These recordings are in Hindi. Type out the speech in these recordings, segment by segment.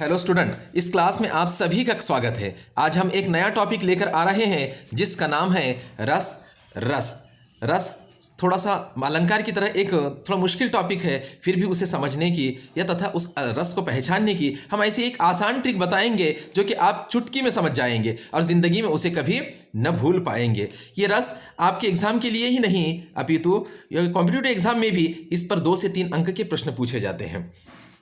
हेलो स्टूडेंट, इस क्लास में आप सभी का स्वागत है। आज हम एक नया टॉपिक लेकर आ रहे हैं जिसका नाम है रस। रस रस थोड़ा सा अलंकार की तरह एक थोड़ा मुश्किल टॉपिक है, फिर भी उसे समझने की या तथा उस रस को पहचानने की हम ऐसी एक आसान ट्रिक बताएंगे जो कि आप चुटकी में समझ जाएंगे और ज़िंदगी में उसे कभी न भूल पाएंगे। ये रस आपके एग्जाम के लिए ही नहीं अपितु कॉम्पिटिटिव एग्जाम में भी इस पर 2 से 3 अंक के प्रश्न पूछे जाते हैं।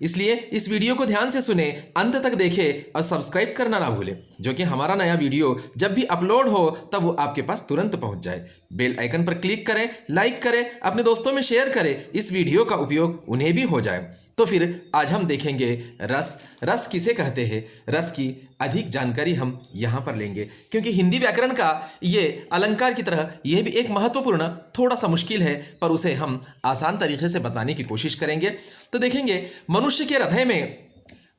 इसलिए इस वीडियो को ध्यान से सुने, अंत तक देखें और सब्सक्राइब करना ना भूलें, जो कि हमारा नया वीडियो जब भी अपलोड हो तब वो आपके पास तुरंत पहुंच जाए। बेल आइकन पर क्लिक करें, लाइक करें, अपने दोस्तों में शेयर करें, इस वीडियो का उपयोग उन्हें भी हो जाए। तो फिर आज हम देखेंगे रस किसे कहते हैं। रस की अधिक जानकारी हम यहाँ पर लेंगे, क्योंकि हिंदी व्याकरण का ये अलंकार की तरह यह भी एक महत्वपूर्ण, थोड़ा सा मुश्किल है, पर उसे हम आसान तरीके से बताने की कोशिश करेंगे। तो देखेंगे, मनुष्य के हृदय में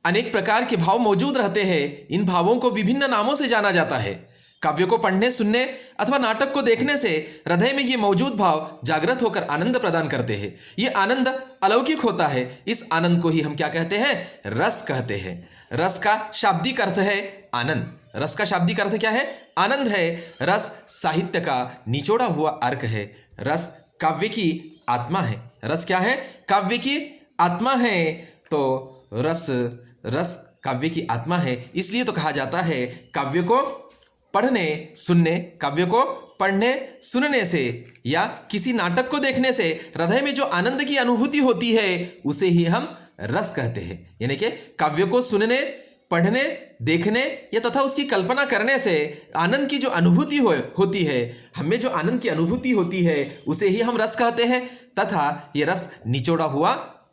अनेक प्रकार के भाव मौजूद रहते हैं। इन भावों को विभिन्न नामों से जाना जाता है। काव्य को पढ़ने, सुनने अथवा नाटक को देखने से हृदय में ये मौजूद भाव जागृत होकर आनंद प्रदान करते हैं। ये आनंद अलौकिक होता है। इस आनंद को ही हम क्या कहते हैं? रस कहते हैं। रस का शाब्दिक अर्थ है आनंद। रस का शाब्दिक अर्थ क्या है? आनंद है। रस साहित्य का निचोड़ा हुआ अर्क है। रस काव्य की आत्मा है। रस क्या है? काव्य की आत्मा है। तो रस काव्य की आत्मा है। इसलिए तो कहा जाता है काव्य को पढ़ने सुनने, काव्य को पढ़ने सुनने से या किसी नाटक को देखने से हृदय में जो आनंद की अनुभूति होती है उसे ही हम रस कहते हैं। यानी कि काव्य को सुनने, पढ़ने, देखने या तथा उसकी कल्पना करने से आनंद की जो अनुभूति होती है, हमें जो आनंद की अनुभूति होती है उसे ही हम रस कहते हैं। तथा ये रस निचोड़ा हुआ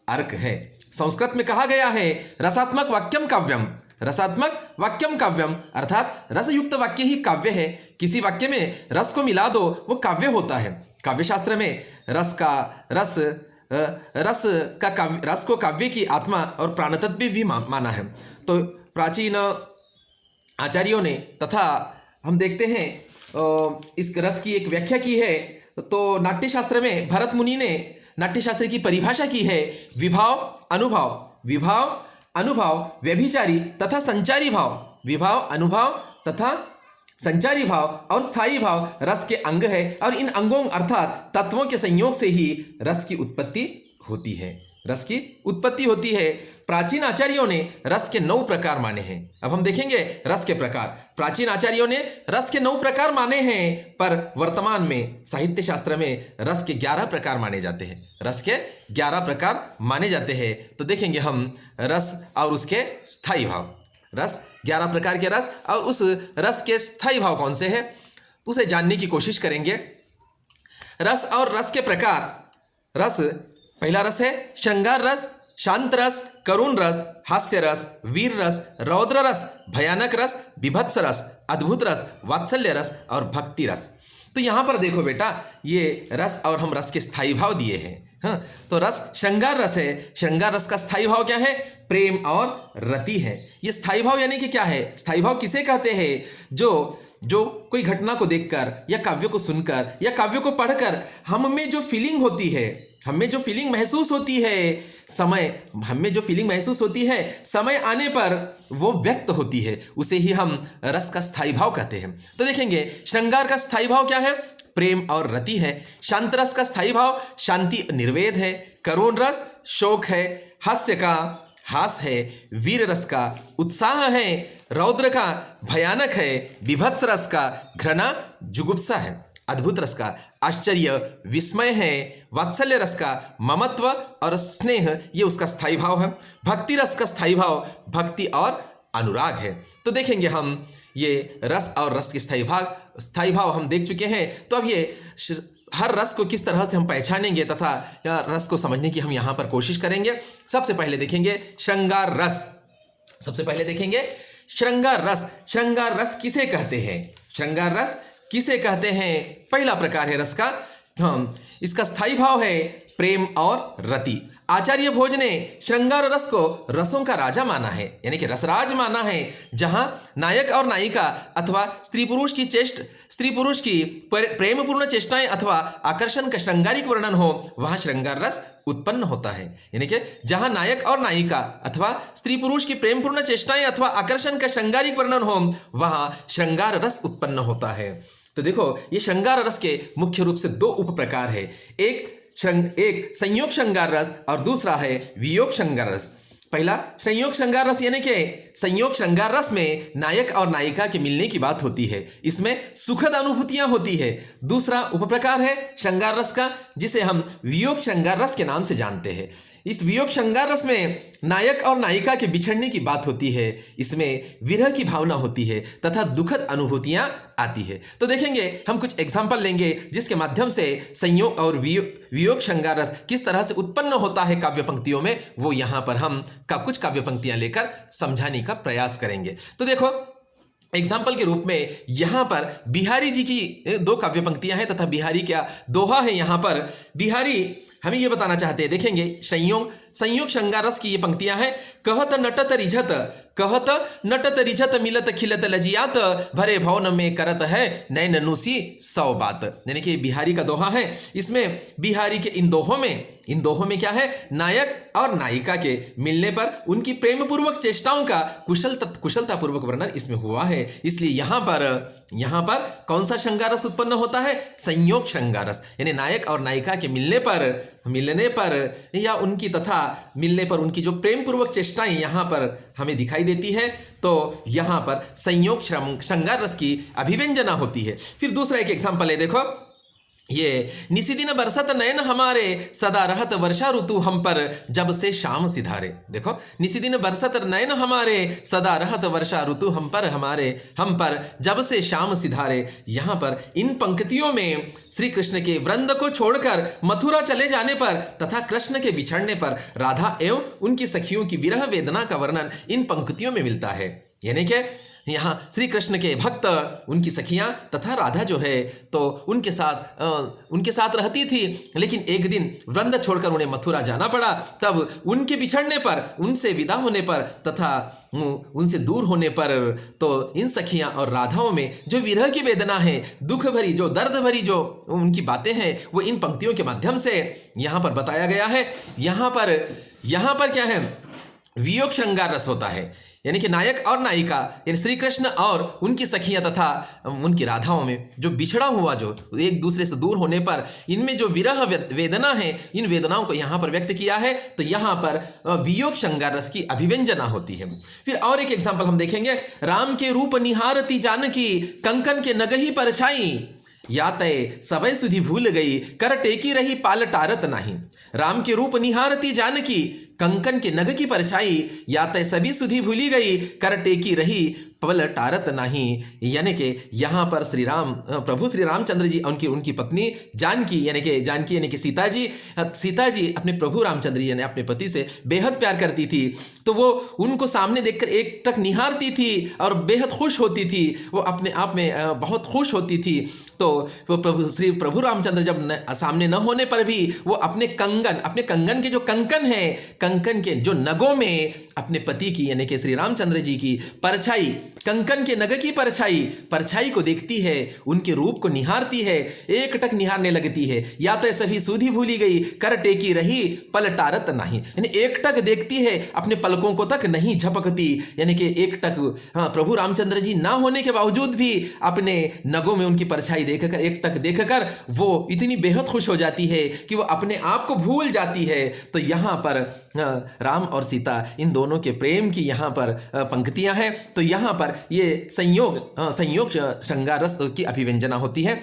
अर्क है। संस्कृत में कहा गया है रसात्मक वाक्यम काव्यम। रसात्मक वाक्यम काव्यम अर्थात रसयुक्त वाक्य ही काव्य है। किसी वाक्य में रस को मिला दो वो काव्य होता है। काव्य शास्त्र में रस को काव्य की आत्मा और प्राणतत्व भी माना है। तो प्राचीन आचार्यों ने तथा हम देखते हैं इस रस की एक व्याख्या की है। तो नाट्यशास्त्र में भरत मुनि ने नाट्यशास्त्र की परिभाषा की है। विभाव अनुभव व्यभिचारी तथा संचारी भाव। विभाव, अनुभव तथा संचारी भाव और स्थायी भाव रस के अंग है, और इन अंगों अर्थात तत्वों के संयोग से ही रस की उत्पत्ति होती है। रस की उत्पत्ति होती है। प्राचीन आचार्यों ने रस के 9 प्रकार माने हैं। अब हम देखेंगे रस के प्रकार। प्राचीन आचार्यों ने रस के 9 प्रकार माने हैं, पर वर्तमान में साहित्य शास्त्र में रस के 11 प्रकार माने जाते हैं। रस के 11 प्रकार माने जाते हैं। तो देखेंगे हम रस और उसके स्थायी भाव। रस 11 प्रकार के रस और उस रस के स्थायी भाव कौन से हैं उसे जानने की कोशिश करेंगे। रस और रस के प्रकार। रस, पहला रस है श्रृंगार रस, शांत रस, करुण रस, हास्य रस, वीर रस, रौद्र रस, भयानक रस, बीभत्स रस, अद्भुत रस, वात्सल्य रस और भक्ति रस। तो यहाँ पर देखो बेटा, ये रस और हम रस के स्थायी भाव दिए हैं। हाँ, तो रस श्रृंगार रस है। श्रृंगार रस का स्थायी भाव क्या है? प्रेम और रति है। ये स्थायी भाव यानी कि क्या है? स्थायी भाव किसे कहते हैं? जो कोई घटना को देखकर या काव्य को सुनकर या काव्य को पढ़कर हम में जो फीलिंग होती है, हमें जो फीलिंग महसूस होती है, हमें जो फीलिंग महसूस होती है समय आने पर वो व्यक्त होती है, उसे ही हम रस का स्थायी भाव कहते हैं। तो देखेंगे, श्रृंगार का स्थायी भाव क्या है? प्रेम और रति है। शांत रस का स्थायी भाव शांति, निर्वेद है। करुण रस शोक है। हास्य का हास है। वीर रस का उत्साह है। रौद्र का भयानक है। बीभत्स रस का घृणा, जुगुप्सा है। अद्भुत रस का आश्चर्य, विस्मय है। वात्सल्य रस का ममत्व और स्नेह, ये उसका स्थायी भाव है। भक्ति रस का स्थायी भाव भक्ति और अनुराग है। तो देखेंगे हम ये रस और रस के स्थायी भाव हम देख चुके हैं। तो अब ये हर रस को किस तरह से हम पहचानेंगे तथा रस को समझने की हम यहाँ पर कोशिश करेंगे। सबसे पहले देखेंगे श्रृंगार रस। सबसे पहले देखेंगे श्रृंगार रस। श्रृंगार रस किसे कहते हैं? श्रृंगार रस किसे कहते हैं? पहला प्रकार है रस का, इसका स्थायी भाव है प्रेम और रति। आचार्य भोज ने श्रृंगार रस को रसों का राजा माना है, यानी कि रसराज माना है, जहां नायक और नायिका अथवा स्त्री पुरुष की प्रेमपूर्ण चेष्टाएं अथवा आकर्षण का श्रृंगारिक वर्णन हो, वहां श्रृंगार रस उत्पन्न होता है। यानी कि जहां नायक और नायिका अथवा स्त्री पुरुष की प्रेमपूर्ण चेष्टाएं अथवा आकर्षण का श्रृंगारिक वर्णन हो, वहां श्रृंगार रस उत्पन्न होता है। तो देखो, ये श्रृंगार रस के मुख्य रूप से 2 उप प्रकार है, एक संयोग श्रृंगार रस और दूसरा है वियोग श्रृंगार रस। पहला संयोग श्रृंगार रस, यानी कि संयोग श्रृंगार रस में नायक और नायिका के मिलने की बात होती है, इसमें सुखद अनुभूतियां होती है। दूसरा उपप्रकार है श्रृंगार रस का, जिसे हम वियोग श्रृंगार रस के नाम से जानते हैं। इस वियोग श्रृंगार रस में नायक और नायिका के बिछड़ने की बात होती है, इसमें विरह की भावना होती है तथा दुखद अनुभूतियां आती है। तो देखेंगे, हम कुछ एग्जाम्पल लेंगे जिसके माध्यम से संयोग और वियोग श्रृंगार रस किस तरह से उत्पन्न होता है काव्य पंक्तियों में, वो यहाँ पर हम कुछ काव्य पंक्तियां लेकर समझाने का प्रयास करेंगे। तो देखो, एग्जाम्पल के रूप में यहाँ पर बिहारी जी की 2 काव्य पंक्तियां हैं तथा बिहारी का दोहा है। यहाँ पर बिहारी हमें ये बताना चाहते हैं, देखेंगे, संयोग श्रृंगार रस की ये पंक्तियां हैं। कहत नटत रिझत मिलत खिलत लजियात, भरे भवन में करत है नैन नुसी 100 बात। यानी कि बिहारी का दोहा है। इसमें बिहारी के इन दोहों में क्या है, नायक और नायिका के मिलने पर उनकी प्रेम पूर्वक चेष्टाओं का कुशलता पूर्वक वर्णन इसमें हुआ है। इसलिए यहाँ पर कौन सा श्रृंगार रस उत्पन्न होता है, संयोग श्रृंगार रस, यानी नायक और नायिका के मिलने पर या उनकी तथा मिलने पर उनकी जो प्रेम पूर्वक चेष्टाएं यहाँ पर हमें दिखाई देती है, तो यहाँ पर संयोग श्रृंगार रस की अभिव्यंजना होती है। फिर दूसरा एक एग्जाम्पल है, देखो, ये निसी दिन बरसत नयन हमारे, सदा रहत वर्षा ऋतु हम पर, जब से शाम सिधारे। देखो, निसी दिन बरसत नयन हमारे, सदा रहत वर्षा ऋतु हम पर, जब से शाम सिधारे। यहाँ पर इन पंक्तियों में श्री कृष्ण के वृंद को छोड़कर मथुरा चले जाने पर तथा कृष्ण के बिछड़ने पर राधा एवं उनकी सखियों की विरह वेदना का वर्णन इन पंक्तियों में मिलता है। यानी कि यहाँ श्री कृष्ण के भक्त, उनकी सखियां तथा राधा जो है, तो उनके साथ रहती थी, लेकिन एक दिन वृंद छोड़कर उन्हें मथुरा जाना पड़ा। तब उनके बिछड़ने पर, उनसे विदा होने पर तथा उनसे दूर होने पर, तो इन सखियां और राधाओं में जो विरह की वेदना है, दुख भरी, जो दर्द भरी जो उनकी बातें हैं, वो इन पंक्तियों के माध्यम से यहाँ पर बताया गया है। यहाँ पर क्या है, वियोग श्रृंगार रस होता है, यानी कि नायक और नायिका, यानी श्री कृष्ण और उनकी सखियां तथा उनकी राधाओं में जो बिछड़ा हुआ, जो एक दूसरे से दूर होने पर इनमें जो विरह वेदना है, इन वेदनाओं को यहाँ पर व्यक्त किया है। तो यहाँ पर वियोग श्रृंगार रस की अभिव्यंजना होती है। फिर और एक एग्जाम्पल हम देखेंगे, राम के रूप निहारती जानकी, कंकन के नगही परछाई, या तय सबय सुधि भूल गई, कर टेकी रही पाल टारत नहीं। राम के रूप निहारती जानकी, कंकन के नग की परछाई, या तय सभी सुधि भूली गई, कर टेकी रही पल टारत नहीं। यानी कि यहाँ पर प्रभु श्री रामचंद्र जी उनकी पत्नी जानकी यानी कि सीता जी अपने प्रभु रामचंद्र जी यानी अपने पति से बेहद प्यार करती थी। तो वो उनको सामने देखकर एक टक निहारती थी और बेहद खुश होती थी, वो अपने आप में बहुत खुश होती थी। तो वो प्रभु रामचंद्र जब सामने न होने पर भी वो अपने कंगन के जो कंकन है, कंकन के जो नगों में अपने पति की यानी कि श्री रामचंद्र जी की परछाई, कंकन के नग की परछाई को देखती है, उनके रूप को निहारती है, एक टक निहारने लगती है। या तो सभी सुधि भूली गई, कर टेकी रही पल टारत नहीं, यानी एक टक देखती है, अपने पलकों को तक नहीं झपकती। यानी कि एक टक प्रभु रामचंद्र जी ना होने के बावजूद भी अपने नगों में उनकी परछाई देखकर, एक टक देखकर वो इतनी बेहद खुश हो जाती है कि वो अपने आप को भूल जाती है। तो यहाँ पर राम और सीता इन दोनों के प्रेम की यहाँ पर पंक्तियां हैं। तो यहाँ पर ये संयोग श्रृंगार रस की अभिव्यंजना होती है।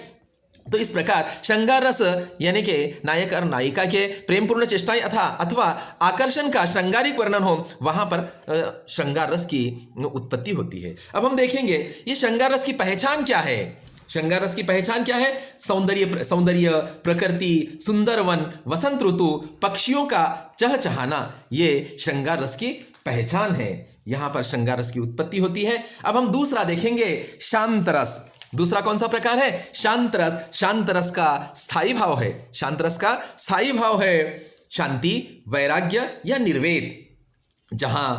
तो इस प्रकार श्रृंगार रस यानी कि नायक और नायिका के प्रेमपूर्ण चेष्टाएं अथवा आकर्षण का श्रृंगारिक वर्णन हो, वहां पर श्रृंगार रस की उत्पत्ति होती है। अब हम देखेंगे ये श्रृंगार रस की पहचान क्या है। श्रृंगार रस की पहचान क्या है? सौंदर्य, प्रकृति, सुंदर वन, वसंत ऋतु, पक्षियों का चहचहाना, ये श्रृंगार रस की पहचान है। यहां पर श्रृंगार रस की उत्पत्ति होती है। अब हम दूसरा देखेंगे, शांत रस। दूसरा कौन सा प्रकार है? शांत रस। शांत रस का स्थायी भाव है। शांत रस का स्थायी भाव है। शांति, वैराग्य या निर्वेद। जहां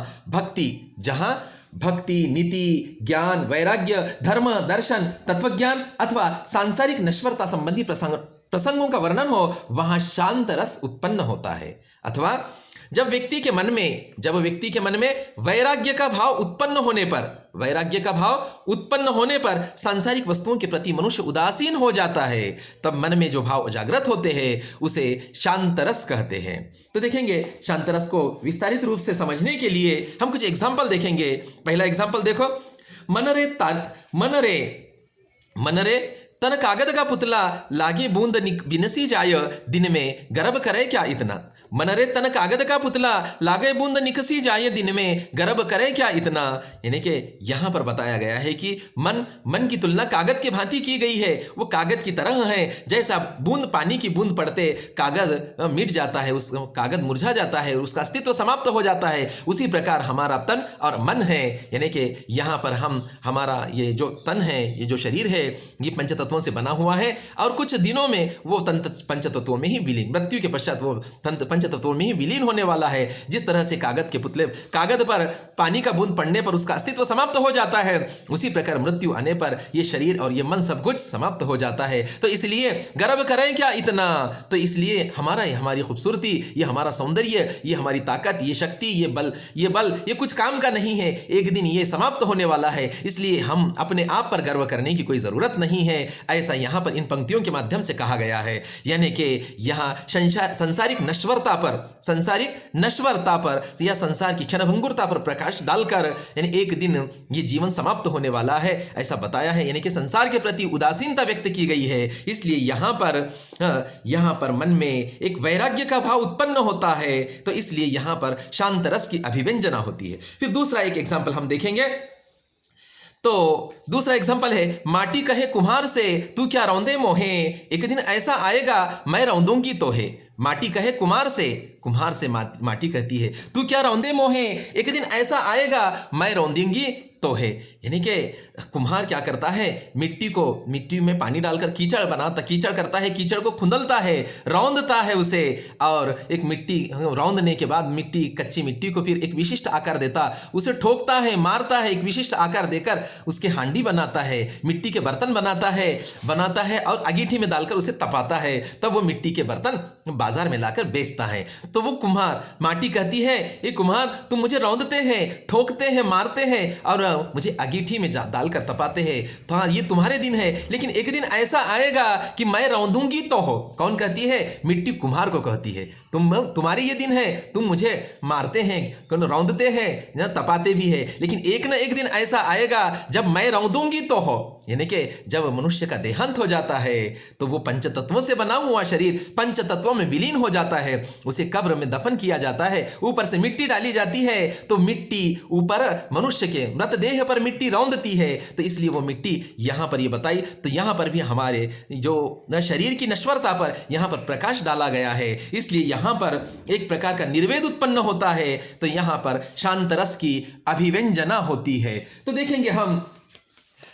भक्ति, नीति, ज्ञान, वैराग्य, धर्म, दर्शन, तत्वज्ञान अथवा सांसारिक नश्वरता संबंधी प्रसंगों का वर्णन हो, वहां शांत रस उत्पन्न होता है। अथवा जब व्यक्ति के मन में वैराग्य का भाव उत्पन्न होने पर सांसारिक वस्तुओं के प्रति मनुष्य उदासीन हो जाता है, तब मन में जो भाव जागृत होते हैं उसे शांत रस कहते हैं। तो देखेंगे शांत रस को विस्तारित रूप से समझने के लिए हम कुछ एग्जाम्पल देखेंगे। पहला एग्जाम्पल देखो, मन रे तन कागद का पुतला, लागे बूंद बिनसी जाय, दिन में गर्भ करे क्या इतना। मन रे तन कागद का पुतला, लागे बूंद निकसी जाए, दिन में गर्भ करे क्या इतना। यानी कि यहाँ पर बताया गया है कि मन की तुलना कागज के भांति की गई है। वो कागज की तरह है, जैसा पानी की बूंद पड़ते कागज मिट जाता है, उस कागज मुरझा जाता है, उसका अस्तित्व समाप्त हो जाता है। उसी प्रकार हमारा तन और मन है। यानी कि यहाँ पर हमारा ये जो तन है, ये जो शरीर है, ये पंचतत्वों से बना हुआ है और कुछ दिनों में वो पंचतत्वों में ही विलीन, मृत्यु के पश्चात वो पंचतत्वों में ही विलीन होने वाला है। जिस तरह से कागज पर पानी का बूंद पड़ने पर उसका अस्तित्व समाप्त हो जाता है, उसी प्रकार मृत्यु आने पर ये शरीर और ये मन सब कुछ समाप्त हो जाता है। तो इसलिए गर्व करें क्या इतना। तो इसलिए हमारी खूबसूरती, ये हमारा सौंदर्य, ये हमारी ताकत, ये शक्ति, ये बल ये कुछ काम का नहीं है। एक दिन ये समाप्त होने वाला है, इसलिए हम अपने आप पर गर्व करने की कोई जरूरत नहीं है। ऐसा यहाँ पर इन पंक्तियों के माध्यम से कहा गया है। यानी कि यहाँ सांसारिक नश्वरता पर या संसार की क्षणभंगुरता पर प्रकाश डालकर, यानी एक दिन ये जीवन समाप्त होने वाला है, ऐसा बताया है। यानी कि संसार के प्रति उदासीनता व्यक्त की गई है। इसलिए यहाँ पर मन में एक वैराग्य का भाव उत्पन्न होता है, तो इसलिए यहाँ पर शांत रस की अभिव्यंजना होती है। फिर दूसरा एक एग्जाम्पल हम देखेंगे। तो दूसरा एग्जाम्पल है, माटी कहे कुम्हार से, तू क्या रौंदे मोहे, एक दिन ऐसा आएगा मैं रौंदूंगी तो है। माटी कहे कुम्हार से माटी कहती है, तू क्या रौंदे मोहे, एक दिन ऐसा आएगा मैं रौंदूंगी तो है। यानी कि कुम्हार क्या करता है, मिट्टी में पानी डालकर कीचड़ करता है, कीचड़ को खुंदलता है, रौंदता है उसे, और एक रौंदने के बाद कच्ची मिट्टी को फिर एक विशिष्ट आकार देता, उसे ठोकता है, मारता है, एक विशिष्ट आकार देकर उसके हांडी बनाता है, मिट्टी के बर्तन बनाता है और अंगीठी में डालकर उसे तपाता है, तब वो मिट्टी के बर्तन बाजार में लाकर बेचता है। तो वो माटी कहती है, ये कुम्हार तुम मुझे रौंदते हैं, ठोकते हैं, मारते हैं और मुझे अंगीठी में डालकर तपाते हैं, तो हाँ ये तुम्हारे दिन है, लेकिन एक दिन ऐसा आएगा कि मैं रौंदूंगी तो हो। कौन कहती है? मिट्टी कुम्हार को कहती है, तुम्हारे ये दिन है, तुम मुझे मारते हैं, रौंदते हैं, तपाते भी है, लेकिन एक ना एक दिन ऐसा आएगा जब मैं रौंदूंगी तो हो। यानी कि जब मनुष्य का देहांत हो जाता है तो वो पंचतत्वों से बना हुआ शरीर पंचतत्वों में विलीन हो जाता है, उसे कब्र में दफन किया जाता है, ऊपर से मिट्टी डाली जाती है, तो मिट्टी ऊपर मनुष्य के मृतदेह पर मिट्टी रौंदती है। तो इसलिए वो मिट्टी यहाँ पर ये बताई, तो यहाँ पर भी हमारे जो शरीर की नश्वरता पर यहाँ पर प्रकाश डाला गया है, इसलिए यहाँ पर एक प्रकार का निर्वेद उत्पन्न होता है, तो यहाँ पर शांत रस की अभिव्यंजना होती है। तो देखेंगे हम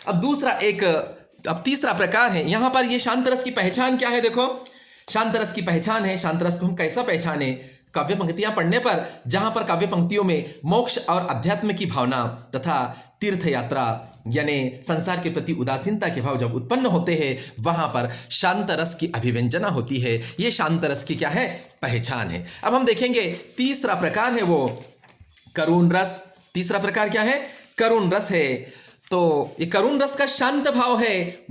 अब तीसरा प्रकार है। यहां पर ये शांत रस की पहचान क्या है? देखो, शांत रस की पहचान है, शांत रस को हम कैसा पहचाने? काव्य पंक्तियां पढ़ने पर, जहां पर काव्य पंक्तियों में मोक्ष और अध्यात्म की भावना तथा तीर्थ यात्रा यानी संसार के प्रति उदासीनता के भाव जब उत्पन्न होते हैं, वहां पर शांत रस की अभिव्यंजना होती है। ये शांत रस की क्या है? पहचान है। अब हम देखेंगे तीसरा प्रकार है वो करुण रस। तीसरा प्रकार क्या है? करुण रस है। तो ये करुण रस का शांत भाव है,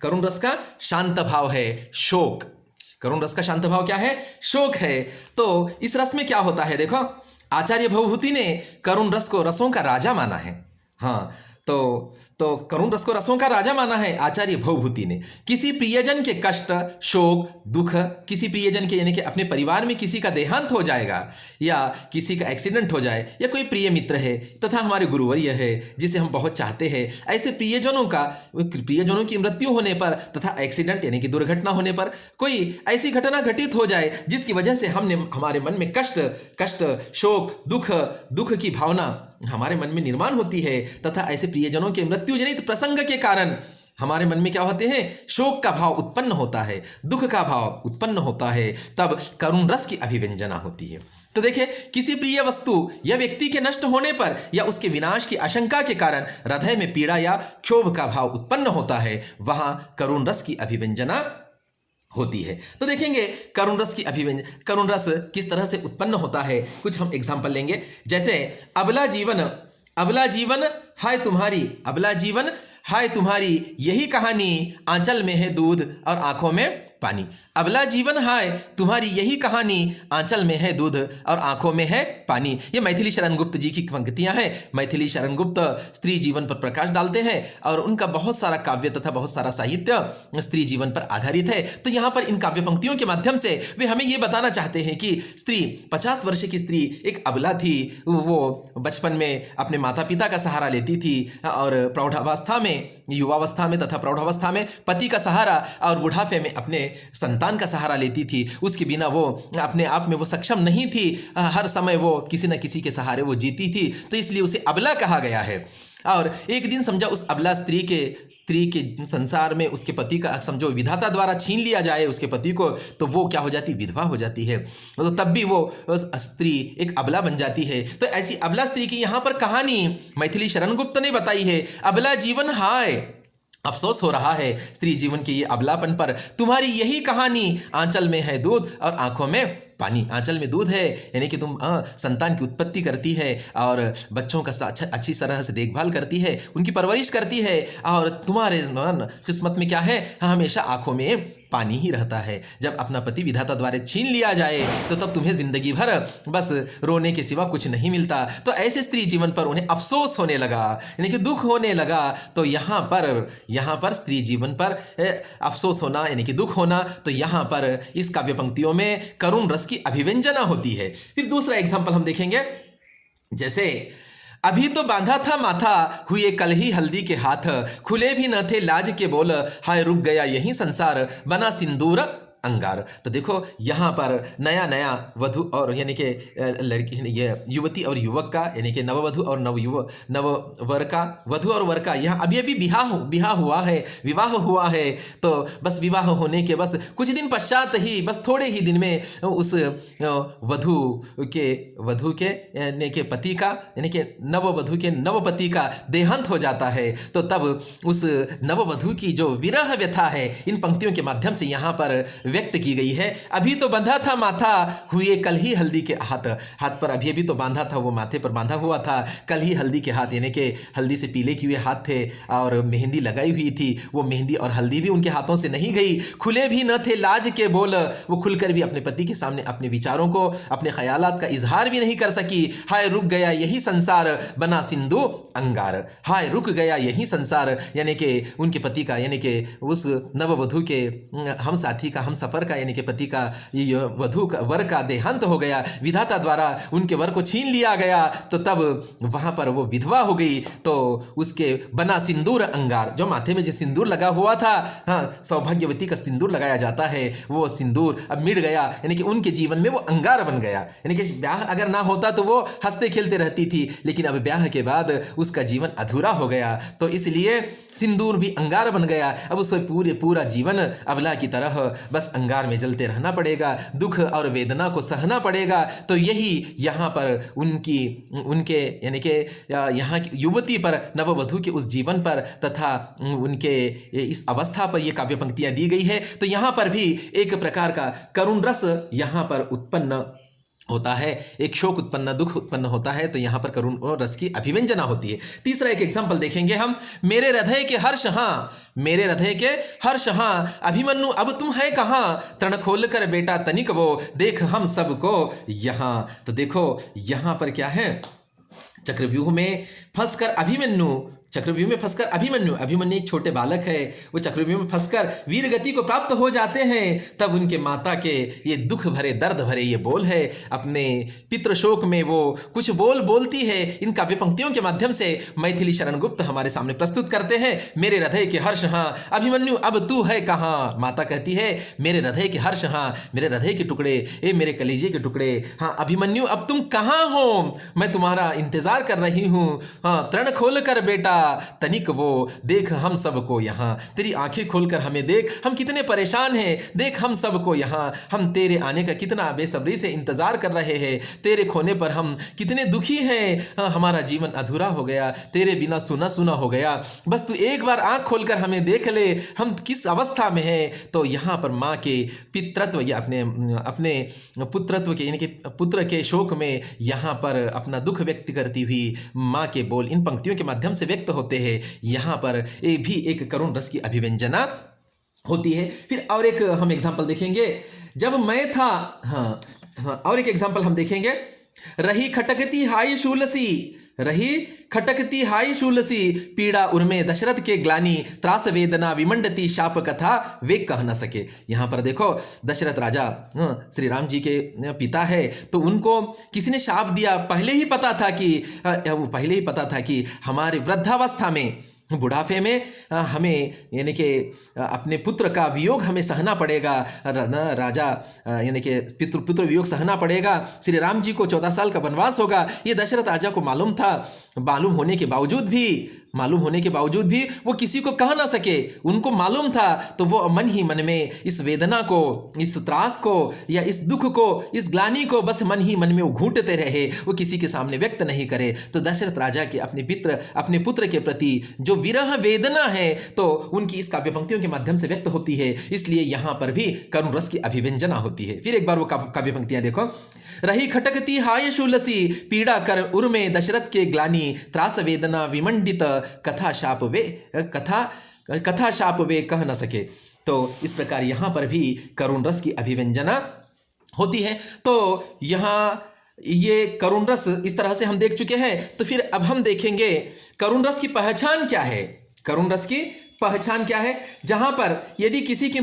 करुण रस का शांत भाव है शोक। करुण रस का शांत भाव क्या है? शोक है। तो इस रस में क्या होता है? देखो, आचार्य भवभूति ने करुण रस को रसों का राजा माना है। हाँ, तो करुण रस को रसों का राजा माना है आचार्य भवभूति ने। किसी प्रियजन के कष्ट, शोक, दुख, किसी प्रियजन के यानी कि अपने परिवार में किसी का देहांत हो जाएगा या किसी का एक्सीडेंट हो जाए, या कोई प्रिय मित्र है तथा हमारे गुरुवर्य है जिसे हम बहुत चाहते हैं, ऐसे प्रियजनों की मृत्यु होने पर तथा एक्सीडेंट यानी कि दुर्घटना होने पर कोई ऐसी घटना घटित हो जाए जिसकी वजह से हमारे मन में कष्ट, शोक, दुख की भावना हमारे मन में निर्माण होती है, तथा ऐसे प्रियजनों के मृत्यु जनित प्रसंग के कारण हमारे मन में क्या होते हैं, शोक का भाव उत्पन्न होता है, दुख का भाव उत्पन्न होता है, तब करुण रस की अभिव्यंजना होती है। तो देखिए, किसी प्रिय वस्तु या व्यक्ति के नष्ट होने पर या उसके विनाश की आशंका के कारण हृदय में पीड़ा या क्षोभ का भाव उत्पन्न होता है, वहां करुण रस की अभिव्यंजना होती है। तो देखेंगे करुण रस की करुण रस किस तरह से उत्पन्न होता है, कुछ हम एग्जाम्पल लेंगे। जैसे अबला जीवन हाय तुम्हारी, अबला जीवन हाय तुम्हारी यही कहानी, आंचल में है दूध और आंखों में पानी। अबला जीवन हाय तुम्हारी यही कहानी, आंचल में है दूध और आंखों में है पानी। ये मैथिली शरण गुप्त जी की पंक्तियां हैं। मैथिली शरण गुप्त स्त्री जीवन पर प्रकाश डालते हैं और उनका बहुत सारा काव्य तथा बहुत सारा साहित्य स्त्री जीवन पर आधारित है। तो यहाँ पर इन काव्य पंक्तियों के माध्यम से वे हमें ये बताना चाहते हैं कि स्त्री, 50 वर्ष की स्त्री एक अबला थी। वो बचपन में अपने माता पिता का सहारा लेती थी और प्रौढ़ावस्था में, युवावस्था में तथा प्रौढ़ावस्था में पति का सहारा और बुढ़ापे में अपने संतान का सहारा लेती थी। उसके बिना वो अपने आप में वो सक्षम नहीं थी, हर समय वो किसी न किसी के सहारे वो जीती थी, तो इसलिए उसे अबला कहा गया है। और एक दिन समझा उस अबला स्त्री के संसार में उसके पति का, समझो विधाता द्वारा छीन लिया जाए उसके पति को, तो वो क्या हो जाती, विधवा हो जाती है। तो तब भी वो स्त्री एक अबला बन जाती है। तो ऐसी अबला स्त्री की यहाँ पर कहानी मैथिली शरण गुप्त ने बताई है। अबला जीवन हाय, अफसोस हो रहा है स्त्री जीवन के ये अबलापन पर, तुम्हारी यही कहानी, आंचल में है दूध और आंखों में पानी। आंचल में दूध है यानी कि तुम संतान की उत्पत्ति करती है और बच्चों का अच्छी तरह से देखभाल करती है, उनकी परवरिश करती है, और तुम्हारे किस्मत में क्या है, हमेशा आंखों में पानी ही रहता है। जब अपना पति विधाता द्वारा छीन लिया जाए तो तब तुम्हें जिंदगी भर बस रोने के सिवा कुछ नहीं मिलता। तो ऐसे स्त्री जीवन पर उन्हें अफसोस होने लगा, यानी कि दुख होने लगा। तो यहाँ पर स्त्री जीवन पर अफसोस होना यानी कि दुख होना, तो यहाँ पर इस काव्य पंक्तियों में करुण रस की अभिव्यंजना होती है। फिर दूसरा एग्जाम्पल हम देखेंगे। जैसे अभी तो बांधा था माथा, हुए कल ही हल्दी के हाथ, खुले भी न थे लाज के बोल, हाय रुक गया यही संसार, बना सिंदूर अंगार। तो देखो यहाँ पर नया वधु और यानी कि लड़की, ये युवती और युवक का, यानी कि नववधु और नववर का, वधु और वर का यहाँ अभी विवाह हुआ है। तो बस विवाह होने के बस कुछ दिन पश्चात ही, बस थोड़े ही दिन में उस वधु के यानी कि पति का, यानी कि नववधु के नवपति का देहांत हो जाता है। तो तब उस नववधु की जो विरह व्यथा है इन पंक्तियों के माध्यम से यहाँ पर व्यक्त की गई है। अभी तो बंधा था माथा, हुए कल ही हल्दी के हाथ पर अभी तो बांधा था, वो माथे पर बांधा हुआ था, कल ही हल्दी के हाथ, यानी कि हल्दी से पीले किए हाथ थे और मेहंदी लगाई हुई थी। वो मेहंदी और हल्दी भी उनके हाथों से नहीं गई। खुले भी न थे लाज के बोल, वो खुलकर भी अपने पति के सामने अपने विचारों को, अपने ख्यालात का इजहार भी नहीं कर सकी। हाय रुक गया यही संसार, बना सिंधु अंगार। हाय रुक गया यही संसार, यानी कि उनके पति का, यानी कि उस नववधु के हम साथी का, हम सफर का, यानी कि पति का, ये वधु का, वर का देहांत हो गया, विधाता द्वारा उनके वर को छीन लिया गया। तो तब वहां पर वो विधवा हो गई। तो उसके बना सिंदूर अंगार, जो माथे में जो सिंदूर लगा हुआ था, हाँ, सौभाग्यवती का सिंदूर लगाया जाता है, वो सिंदूर अब मिट गया, यानी कि उनके जीवन में वो अंगार बन गया। यानी कि ब्याह अगर ना होता तो वो हंसते खेलते रहती थी, लेकिन अब ब्याह के बाद उसका जीवन अधूरा हो गया। तो इसलिए सिंदूर भी अंगार बन गया। अब उसे पूरा जीवन अबला की तरह बस अंगार में जलते रहना पड़ेगा, दुख और वेदना को सहना पड़ेगा। तो यही यहाँ पर उनके यानी कि यहाँ की युवती पर, नववधु के उस जीवन पर तथा उनके इस अवस्था पर ये काव्य पंक्तियाँ दी गई है। तो यहाँ पर भी एक प्रकार का करुण रस यहाँ पर उत्पन्न होता है, एक शोक उत्पन्न, दुख उत्पन्न होता है। तो यहाँ पर करुण रस की अभिव्यंजना होती है। तीसरा एक एग्जाम्पल देखेंगे हम। मेरे हृदय के हर्ष हाँ, अभिमन्यु अब तुम है कहाँ, तृण खोल कर बेटा तनिक वो, देख हम सबको यहाँ। तो देखो यहाँ पर क्या है, चक्रव्यूह में फंसकर अभिमन्यु एक छोटे बालक है, वो चक्रव्यूह में फंसकर वीर गति को प्राप्त हो जाते हैं। तब उनके माता के ये दुख भरे, दर्द भरे ये बोल है, अपने पितृ शोक में वो कुछ बोलती है। इन काव्य पंक्तियों के माध्यम से मैथिली शरण गुप्त हमारे सामने प्रस्तुत करते हैं। मेरे हृदय के हर्ष हाँ, अभिमन्यु अब तू है कहाँ। माता कहती है मेरे हृदय के हर्ष हाँ, मेरे हृदय के टुकड़े, मेरे कलेजे के टुकड़े, हाँ अभिमन्यु अब तुम कहाँ हो, मैं तुम्हारा इंतजार कर रही हूँ। हाँ, तृण खोल कर बेटा तनिक वो देख हम सबको यहाँ, तेरी आंखें खोलकर हमें देख, हम कितने परेशान हैं, देख हम सबको यहाँ, हम तेरे आने का कितना बेसब्री से इंतजार कर रहे हैं, तेरे खोने पर हम कितने दुखी हैं, हाँ, हमारा जीवन अधूरा हो गया, तेरे बिना सुना सुना हो गया, बस तू एक बार आंख खोलकर हमें देख ले, हम किस अवस्था में हैं। तो यहाँ पर माँ के पितृत्व या अपने पुत्रत्व के यानी कि पुत्र के शोक में यहाँ पर अपना दुख व्यक्त करती हुई माँ के बोल इन पंक्तियों के माध्यम से व्यक्त होते हैं। यहाँ पर ये भी एक करुण रस की अभिव्यंजना होती है। फिर और एक हम एग्जाम्पल देखेंगे, जब मैं था, हाँ, और एक एग्जाम्पल हम देखेंगे, रही खटकती हाय शूलसी, रही खटकती हाय शूलसी, पीड़ा उर्मे दशरथ के ग्लानी, त्रास वेदना विमंडती शाप कथा वे कह न सके। यहाँ पर देखो दशरथ राजा श्री राम जी के पिता है, तो उनको किसी ने शाप दिया। पहले ही पता था कि हमारे वृद्धावस्था में, बुढ़ापे में हमें यानी कि अपने पुत्र का वियोग हमें सहना पड़ेगा, राजा यानी कि पुत्र वियोग सहना पड़ेगा। श्री राम जी को 14 साल का वनवास होगा, ये दशरथ राजा को मालूम था। मालूम होने के बावजूद भी वो किसी को कह ना सके, उनको मालूम था। तो वो मन ही मन में इस वेदना को, इस त्रास को या इस दुख को, इस ग्लानि को बस मन ही मन में वो घूंटते रहे, वो किसी के सामने व्यक्त नहीं करे। तो दशरथ राजा के अपने पुत्र के प्रति जो विरह वेदना है तो उनकी इस काव्य पंक्तियों के माध्यम से व्यक्त होती है। इसलिए यहाँ पर भी करुण रस की अभिव्यंजना होती है। फिर एक बार वो काव्य पंक्तियां देखो, रही खटकती हाय शूलसी, पीड़ा कर उर्मे दशरथ के ग्लानि, त्रास वेदना विमंडित कथा शाप वे कह न सके। तो इस प्रकार यहाँ पर भी करुण रस की अभिव्यंजना होती है। तो यहाँ ये करुण रस इस तरह से हम देख चुके हैं। तो फिर अब हम देखेंगे करुण रस की पहचान क्या है। करुण रस की पहचान क्या है? जहां पर यदि किसी की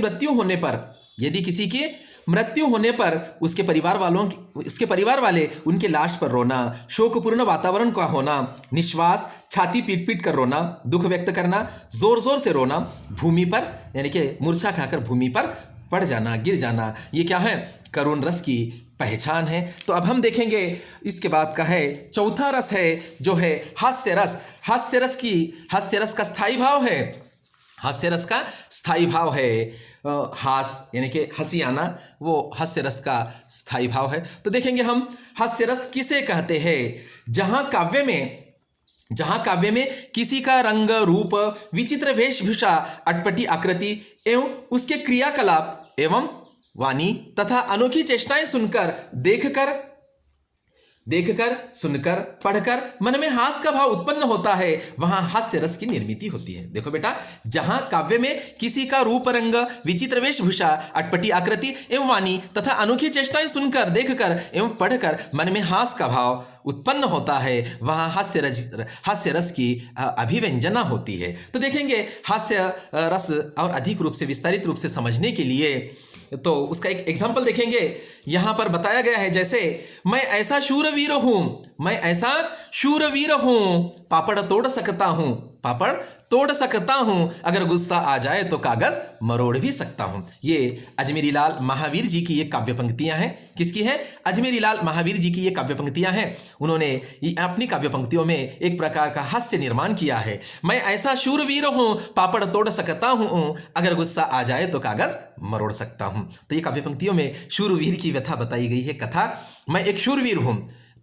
मृत्यु होने पर उसके परिवार वाले उनके लाश पर रोना, शोकपूर्ण वातावरण का होना, निश्वास छाती पीट पीट कर रोना, दुख व्यक्त करना, जोर जोर से रोना, भूमि पर यानी कि मूर्छा खाकर भूमि पर पड़ जाना, गिर जाना, ये क्या है? करुण रस की पहचान है। तो अब हम देखेंगे इसके बाद का है चौथा रस है जो है हास्य रस। हास्य रस का स्थायी भाव है। हास्य रस का स्थायी भाव है हास यानी कि हंसी आना, वो हास्य रस का स्थायी भाव है। तो देखेंगे हम हास्य रस किसे कहते हैं। जहां काव्य में किसी का रंग रूप, विचित्र वेशभूषा, अटपटी आकृति एवं उसके क्रियाकलाप एवं वाणी तथा अनोखी चेष्टाएं सुनकर, देखकर, सुनकर, पढ़कर मन में हास्य का भाव उत्पन्न होता है, वहां हास्य रस की निर्मिति होती है। देखो बेटा, जहां काव्य में किसी का रूप रंग, विचित्र वेशभूषा, अटपटी आकृति एवं वाणी तथा अनोखी चेष्टाएं सुनकर, देखकर एवं पढ़कर मन में हास्य का भाव उत्पन्न होता है, वहां हास्य रस की अभिव्यंजना होती है। तो देखेंगे हास्य रस और अधिक रूप से विस्तारित रूप से समझने के लिए तो उसका एक एग्जाम्पल देखेंगे। यहां पर बताया गया है, जैसे मैं ऐसा शूरवीर हूं, पापड़ तोड़ सकता हूं, अगर गुस्सा आ जाए तो कागज मरोड़ भी सकता हूं। ये अजमेरी लाल महावीर जी की ये काव्य पंक्तियां हैं। किसकी है? अजमेरी लाल महावीर जी की ये काव्य पंक्तियां हैं। उन्होंने अपनी काव्य पंक्तियों में एक प्रकार का हास्य निर्माण किया है। मैं ऐसा शूरवीर हूं, पापड़ तोड़ सकता हूं, अगर गुस्सा आ जाए तो कागज मरोड़ सकता हूं। तो ये काव्य पंक्तियों में शूरवीर की व्यथा बताई गई है, कथा। मैं एक शूरवीर हूं,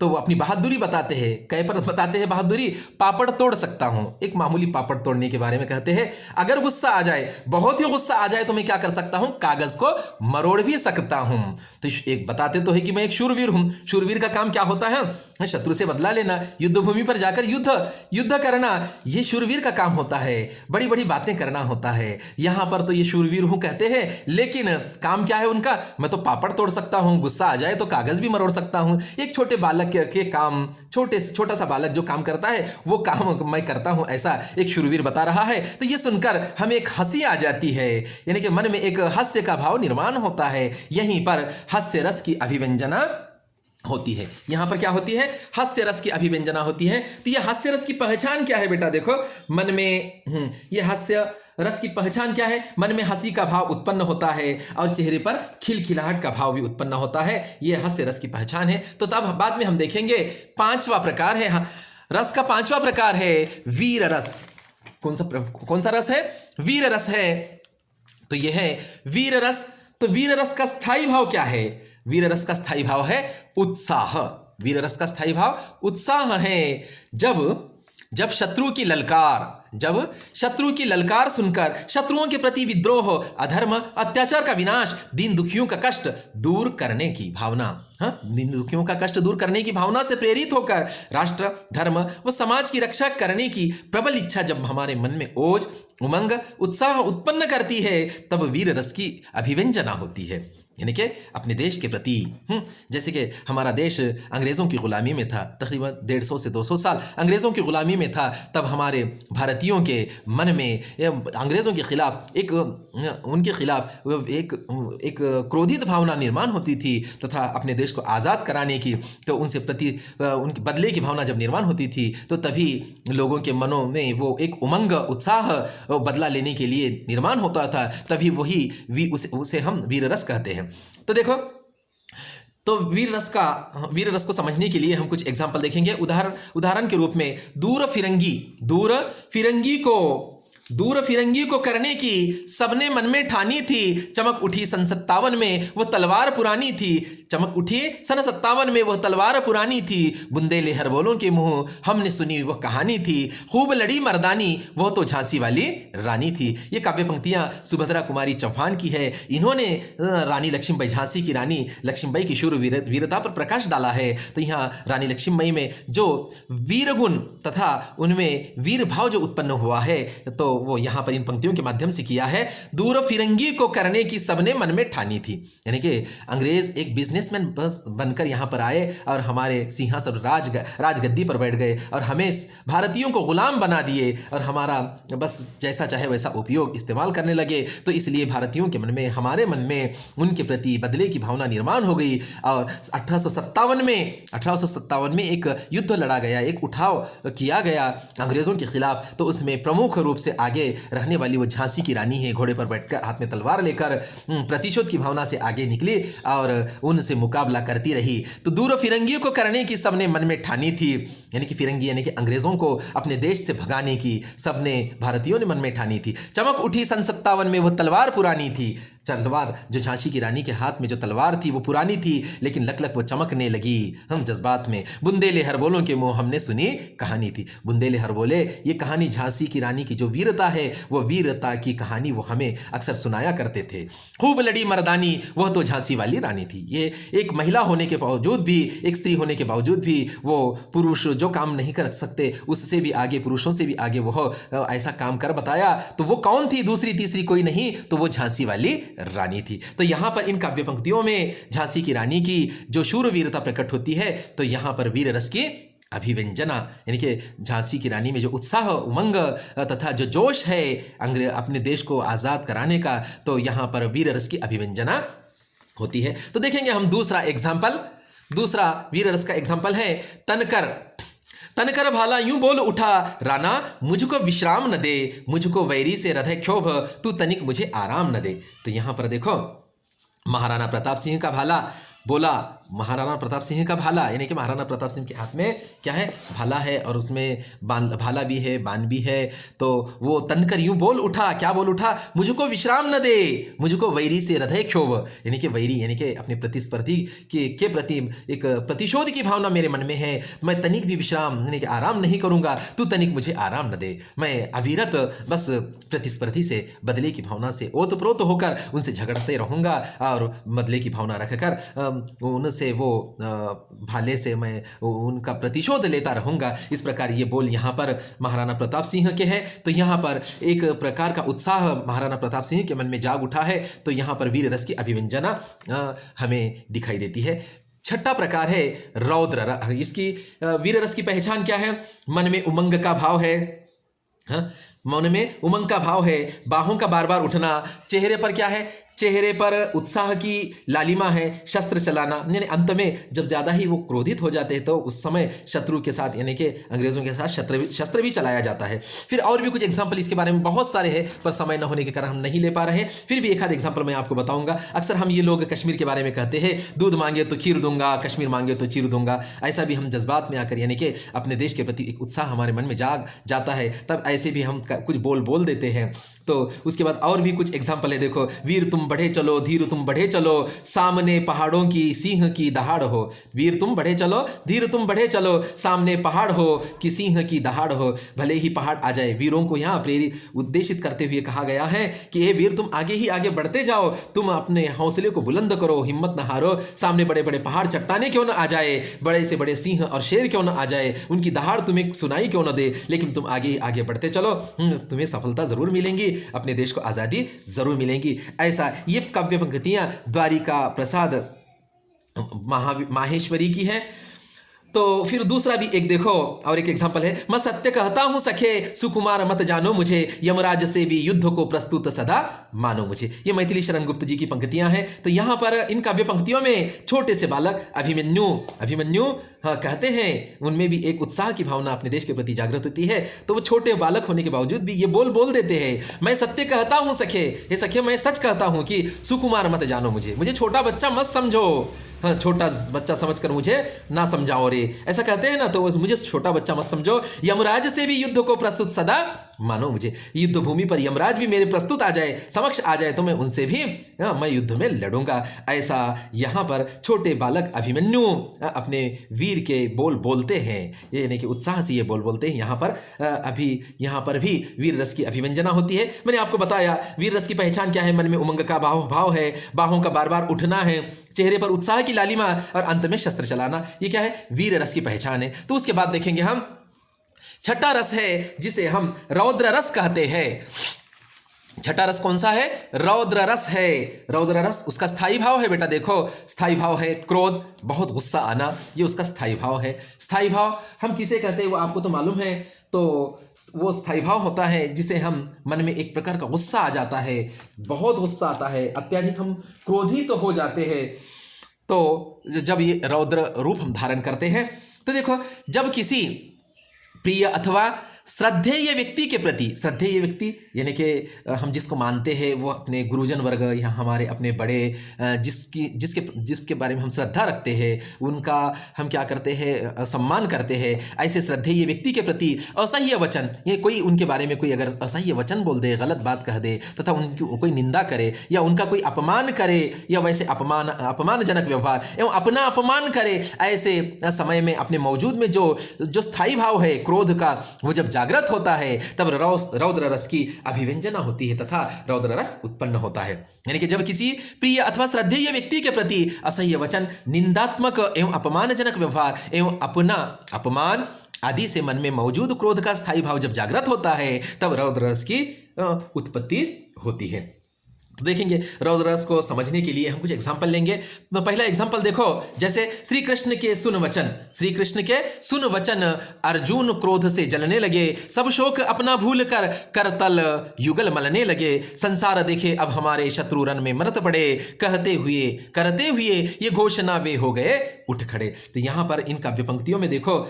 तो वो अपनी बहादुरी बताते हैं। कै पर बताते हैं बहादुरी? पापड़ तोड़ सकता हूं, एक मामूली पापड़ तोड़ने के बारे में कहते हैं। अगर गुस्सा आ जाए, बहुत ही गुस्सा आ जाए, तो मैं क्या कर सकता हूं? कागज को मरोड़ भी सकता हूं। तो एक बताते तो है कि मैं एक शूरवीर हूं। शूरवीर का काम क्या होता है? शत्रु से बदला लेना, युद्ध भूमि पर जाकर युद्ध करना, ये शूरवीर का काम होता है। बड़ी बड़ी बातें करना होता है। यहां पर तो ये शूरवीर हूं कहते हैं, लेकिन काम क्या है उनका? मैं तो पापड़ तोड़ सकता हूं, गुस्सा आ जाए तो कागज भी मरोड़ सकता हूं। एक छोटे बालक के काम, छोटा सा बालक जो काम करता है वो काम मैं करता हूं, ऐसा एक शूरवीर बता रहा है। तो ये सुनकर हमें एक हंसी आ जाती है, यानी कि मन में एक हास्य का भाव निर्माण होता है। यहीं पर हास्य रस की अभिव्यंजना होती है। यहां पर क्या होती है? हास्य रस की अभिव्यंजना होती है। तो ये हास्य रस की पहचान क्या है बेटा? देखो, मन में ये हास्य रस की पहचान क्या है? मन में हंसी का भाव उत्पन्न होता है और चेहरे पर खिलखिलाहट का भाव भी उत्पन्न होता है। ये हास्य रस की पहचान है। तो तब बाद में हम देखेंगे 5वां प्रकार है रस का पांचवा प्रकार है वीर रस। कौन सा रस है? वीर रस है। तो यह है वीर रस। तो वीर रस का स्थायी भाव क्या है? वीर रस का स्थायी भाव है उत्साह। वीर रस का स्थायी भाव उत्साह है। जब शत्रु की ललकार सुनकर शत्रुओं के प्रति विद्रोह, अधर्म, अत्याचार का विनाश, दीन दुखियों का कष्ट दूर करने की भावना, दीन दुखियों का कष्ट दूर करने की भावना से प्रेरित होकर राष्ट्र, धर्म व समाज की रक्षा करने की प्रबल इच्छा जब हमारे मन में ओज, उमंग, उत्साह उत्पन्न करती है, तब वीर रस की अभिव्यंजना होती है। यानी कि अपने देश के प्रति, जैसे कि हमारा देश अंग्रेज़ों की ग़ुलामी में था, तकरीबन 150 से 200 साल अंग्रेज़ों की ग़ुलामी में था। तब हमारे भारतीयों के मन में अंग्रेज़ों के खिलाफ उनके खिलाफ एक क्रोधित भावना निर्माण होती थी तथा अपने देश को आज़ाद कराने की, तो उनसे उनके बदले की भावना जब निर्माण होती थी, तो तभी लोगों के मनों में वो एक उमंग, उत्साह बदला लेने के लिए निर्माण होता था। तभी वही उसे हम वीर रस कहते हैं। तो देखो, तो वीर रस को समझने के लिए हम कुछ एग्जाम्पल देखेंगे। उदाहरण के रूप में दूर फिरंगी को करने की सबने मन में ठानी थी, चमक उठी सन 57 में वह तलवार पुरानी थी। चमक उठी सन 57 में वह तलवार पुरानी थी, बुंदेले हर बोलों के मुंह हमने सुनी वह कहानी थी, खूब लड़ी मर्दानी वह तो झांसी वाली रानी थी। ये काव्य पंक्तियां सुभद्रा कुमारी चौहान की है। इन्होंने रानी लक्ष्मीबाई, झांसी की रानी लक्ष्मीबाई की शूर वीरता पर प्रकाश डाला है। तो यहाँ रानी लक्ष्मीबाई में जो वीर गुण तथा उनमें वीर भाव जो उत्पन्न हुआ है, तो वो यहाँ पर इन पंक्तियों के माध्यम से किया है। दूर फिरंगी को करने की सबने मन में ठानी थी, यानी कि अंग्रेज एक बिजनेसमैन बस बनकर यहाँ पर आए और हमारे सिंहासन राजगद्दी पर बैठ गए और हमें भारतीयों को गुलाम बना दिए और हमारा बस जैसा चाहे वैसा उपयोग इस्तेमाल करने लगे। तो इसलिए भारतीयों के मन में, हमारे मन में उनके प्रति बदले की भावना निर्माण हो गई और 1857 में एक युद्ध लड़ा गया, एक उठाव किया गया अंग्रेज़ों के खिलाफ। तो उसमें प्रमुख रूप से आगे रहने वाली वो झांसी की रानी है, घोड़े पर बैठकर हाथ में तलवार लेकर प्रतिशोध की भावना से आगे निकली और उनसे मुकाबला करती रही। तो दूर फिरंगी को करने की सबने मन में ठानी थी, यानी कि फिरंगी यानी कि अंग्रेज़ों को अपने देश से भगाने की सबने भारतीयों ने मन में ठानी थी। चमक उठी सन 57 में वो तलवार पुरानी थी। तलवार जो झांसी की रानी के हाथ में जो तलवार थी वो पुरानी थी, लेकिन लक वो चमकने लगी हम जज्बात में। बुंदेले हर बोलों के मुंह हमने सुनी कहानी थी। बुंदेले हर बोले, ये कहानी झांसी की रानी की जो वीरता है, वो वीरता की कहानी वो हमें अक्सर सुनाया करते थे। खूब लड़ी मर्दानी वह तो झांसी वाली रानी थी। ये एक महिला होने के बावजूद भी, एक स्त्री होने के बावजूद भी वो पुरुष जो काम नहीं कर सकते उससे भी आगे, पुरुषों से भी आगे वो ऐसा काम कर बताया। तो वो कौन थी? दूसरी तीसरी कोई नहीं, तो वो झांसी वाली रानी थी। तो यहाँ पर इन काव्य पंक्तियों में झांसी की रानी की जो शूरवीरता प्रकट होती है, तो यहाँ पर वीर रस की अभिव्यंजना, यानी कि झांसी की रानी में जो उत्साह, उमंग तथा जो जोश है अपने देश को आज़ाद कराने का, तो यहाँ पर वीर रस की अभिव्यंजना होती है। तो देखेंगे हम दूसरा वीर रस का एग्जाम्पल है तनकर भाला यूं बोल उठा, राना मुझको विश्राम न दे, मुझको वैरी से हृदय क्षोभ, तू तनिक मुझे आराम न दे। तो यहाँ पर देखो, महाराणा प्रताप सिंह का भाला बोला, महाराणा प्रताप सिंह का भाला यानी कि महाराणा प्रताप सिंह के हाथ में क्या है? भाला है और उसमें भाला भी है, बाण भी है। तो वो तनकर यूं बोल उठा, क्या बोल उठा? मुझको विश्राम न दे, मुझको वैरी से हृदय क्षोभ, यानी कि वैरी यानी कि अपने प्रतिस्पर्धी के प्रति एक प्रतिशोध की भावना मेरे मन में है। मैं तनिक भी विश्राम यानी कि आराम नहीं करूँगा, तू तनिक मुझे आराम न दे। मैं अविरत बस प्रतिस्पर्धी से बदले की भावना से ओतप्रोत होकर उनसे झगड़ते रहूँगा और बदले की भावना रखकर उनसे वो भाले से मैं उनका प्रतिशोध लेता रहूँगा। इस प्रकार ये बोल यहाँ पर महाराणा प्रताप सिंह के है। तो यहाँ पर एक प्रकार का उत्साह महाराणा प्रताप सिंह के मन में जाग उठा है। तो यहाँ पर वीर रस की अभिव्यंजना हमें दिखाई देती है। छठा प्रकार है रौद्र। इसकी वीर रस की पहचान क्या है? मन में उमंग का भाव है, मन में उमंग का भाव है, बाहों का बार बार उठना, चेहरे पर क्या है? चेहरे पर उत्साह की लालिमा है, शस्त्र चलाना, यानी अंत में जब ज़्यादा ही वो क्रोधित हो जाते हैं तो उस समय शत्रु के साथ यानी कि अंग्रेज़ों के साथ शस्त्र भी चलाया जाता है। फिर और भी कुछ एग्जाम्पल इसके बारे में बहुत सारे हैं, पर समय न होने के कारण हम नहीं ले पा रहे हैं। फिर भी एक आध एग्जाम्पल मैं आपको बताऊंगा। अक्सर हम ये लोग कश्मीर के बारे में कहते हैं, दूध मांगे तो खीर दूंगा, कश्मीर मांगे तो चीर दूंगा। ऐसा भी हम जज्बात में आकर यानी कि अपने देश के प्रति एक उत्साह हमारे मन में जाग जाता है, तब ऐसे भी हम कुछ बोल देते हैं। तो उसके बाद और भी कुछ एग्जाम्पल है, देखो, वीर तुम बढ़े चलो, धीर तुम बढ़े चलो, सामने पहाड़ों की सिंह की दहाड़ हो। वीर तुम बढ़े चलो, धीर तुम बढ़े चलो, सामने पहाड़ हो कि सिंह की दहाड़ हो। भले ही पहाड़ आ जाए, वीरों को यहाँ प्रेरित उद्देशित करते हुए कहा गया है कि हे वीर, तुम आगे ही आगे बढ़ते जाओ, तुम अपने हौसले को बुलंद करो, हिम्मत न हारो। सामने बड़े बड़े पहाड़ चट्टाने क्यों न आ जाए, बड़े से बड़े सिंह और शेर क्यों न आ जाए, उनकी दहाड़ तुम्हें सुनाई क्यों न दे, लेकिन तुम आगे ही आगे बढ़ते चलो, तुम्हें सफलता जरूर मिलेंगी, अपने देश को आज़ादी जरूर मिलेंगी। ऐसा ये काव्य पंक्तियां द्वारिका प्रसाद माहेश्वरी की है। तो फिर दूसरा भी एक देखो, और एक एग्जांपल है, मैं सत्य कहता हूं सखे, सुकुमार मत जानो मुझे, यमराज से भी युद्ध को प्रस्तुत सदा मानो मुझे। ये मैथिली शरण गुप्त जी की पंक्तियां हैं। तो यहाँ पर इन काव्य पंक्तियों में छोटे से बालक अभिमन्यु हाँ कहते हैं, उनमें भी एक उत्साह की भावना अपने देश के प्रति जागृत होती है। तो वो छोटे बालक होने के बावजूद भी ये बोल देते हैं, मैं सत्य कहता हूं सखे, हे सखे मैं सच कहता हूं कि सुकुमार मत जानो मुझे छोटा बच्चा मत समझो, हाँ छोटा बच्चा समझकर मुझे ना समझाओ रे, ऐसा कहते हैं ना। तो मुझे छोटा बच्चा मत समझो, यमराज से भी युद्ध को प्रस्तुत सदा मानो मुझे। युद्ध भूमि पर यमराज भी मेरे प्रस्तुत आ जाए, समक्ष आ जाए, तो मैं उनसे भी मैं युद्ध में लड़ूंगा। ऐसा यहाँ पर छोटे बालक अभिमन्यु अपने वीर के बोलते हैं, यानी कि उत्साह से ये बोलते हैं। यहाँ पर भी वीर रस की अभिव्यंजना होती है। मैंने आपको बताया वीर रस की पहचान क्या है, मन में उमंग का भाव है, बाहों का बार बार उठना है, चेहरे पर उत्साह की लालिमा और अंत में शस्त्र चलाना, ये क्या है, वीर रस की पहचान है। तो उसके बाद देखेंगे हम छठा रस है जिसे हम रौद्र रस कहते हैं। छठा रस कौन सा है, रौद्र रस है। रौद्र रस उसका स्थायी भाव है बेटा, देखो स्थायी भाव है क्रोध, बहुत गुस्सा आना, ये उसका स्थायी भाव है। स्थायी भाव हम किसे कहते हैं वो आपको तो मालूम है। तो वो स्थायी भाव होता है जिसे हम मन में एक प्रकार का गुस्सा आ जाता है, बहुत गुस्सा आता है, अत्यधिक हम क्रोधित हो जाते हैं। तो जब ये रौद्र रूप हम धारण करते हैं, तो देखो जब किसी प्रिय अथवा श्रद्धेय व्यक्ति के प्रति, श्रद्धेय व्यक्ति यानी कि हम जिसको मानते हैं, वो अपने गुरुजन वर्ग या हमारे अपने बड़े जिसके बारे में हम श्रद्धा रखते हैं, उनका हम क्या करते हैं, सम्मान करते हैं। ऐसे श्रद्धेय व्यक्ति के प्रति असह्य वचन, ये कोई उनके बारे में कोई अगर असह्य वचन बोल दे, गलत बात कह दे, तथा उनकी कोई निंदा करे या उनका कोई अपमान करे, या वैसे अपमानजनक व्यवहार एवं अपना अपमान करे, ऐसे समय में अपने मौजूद में जो स्थायी भाव है क्रोध का, वो जब जागृत होता है, तब रौद्र रस की अभिव्यंजना होती है तथा रौद्र रस उत्पन्न होता है। यानी कि जब किसी प्रिय अथवा श्रद्धेय व्यक्ति के प्रति असह्य वचन, निंदात्मक एवं अपमानजनक व्यवहार एवं अपना अपमान आदि से मन में मौजूद क्रोध का स्थायी भाव जब जागृत होता है, तब रौद्र रस की उत्पत्ति होती है। तो देखेंगे रौद्र रस को समझने के लिए हम कुछ एग्जाम्पल लेंगे। तो पहला एग्जाम्पल देखो, जैसे श्री कृष्ण के सुन वचन, अर्जुन क्रोध से जलने लगे, सब शोक अपना भूल कर करतल युगल मलने लगे, संसार देखे अब हमारे शत्रु रन में मरत पड़े, करते हुए ये घोषणा वे हो गए उठ खड़े। तो यहाँ पर इन काव्य पंक्तियों में देखो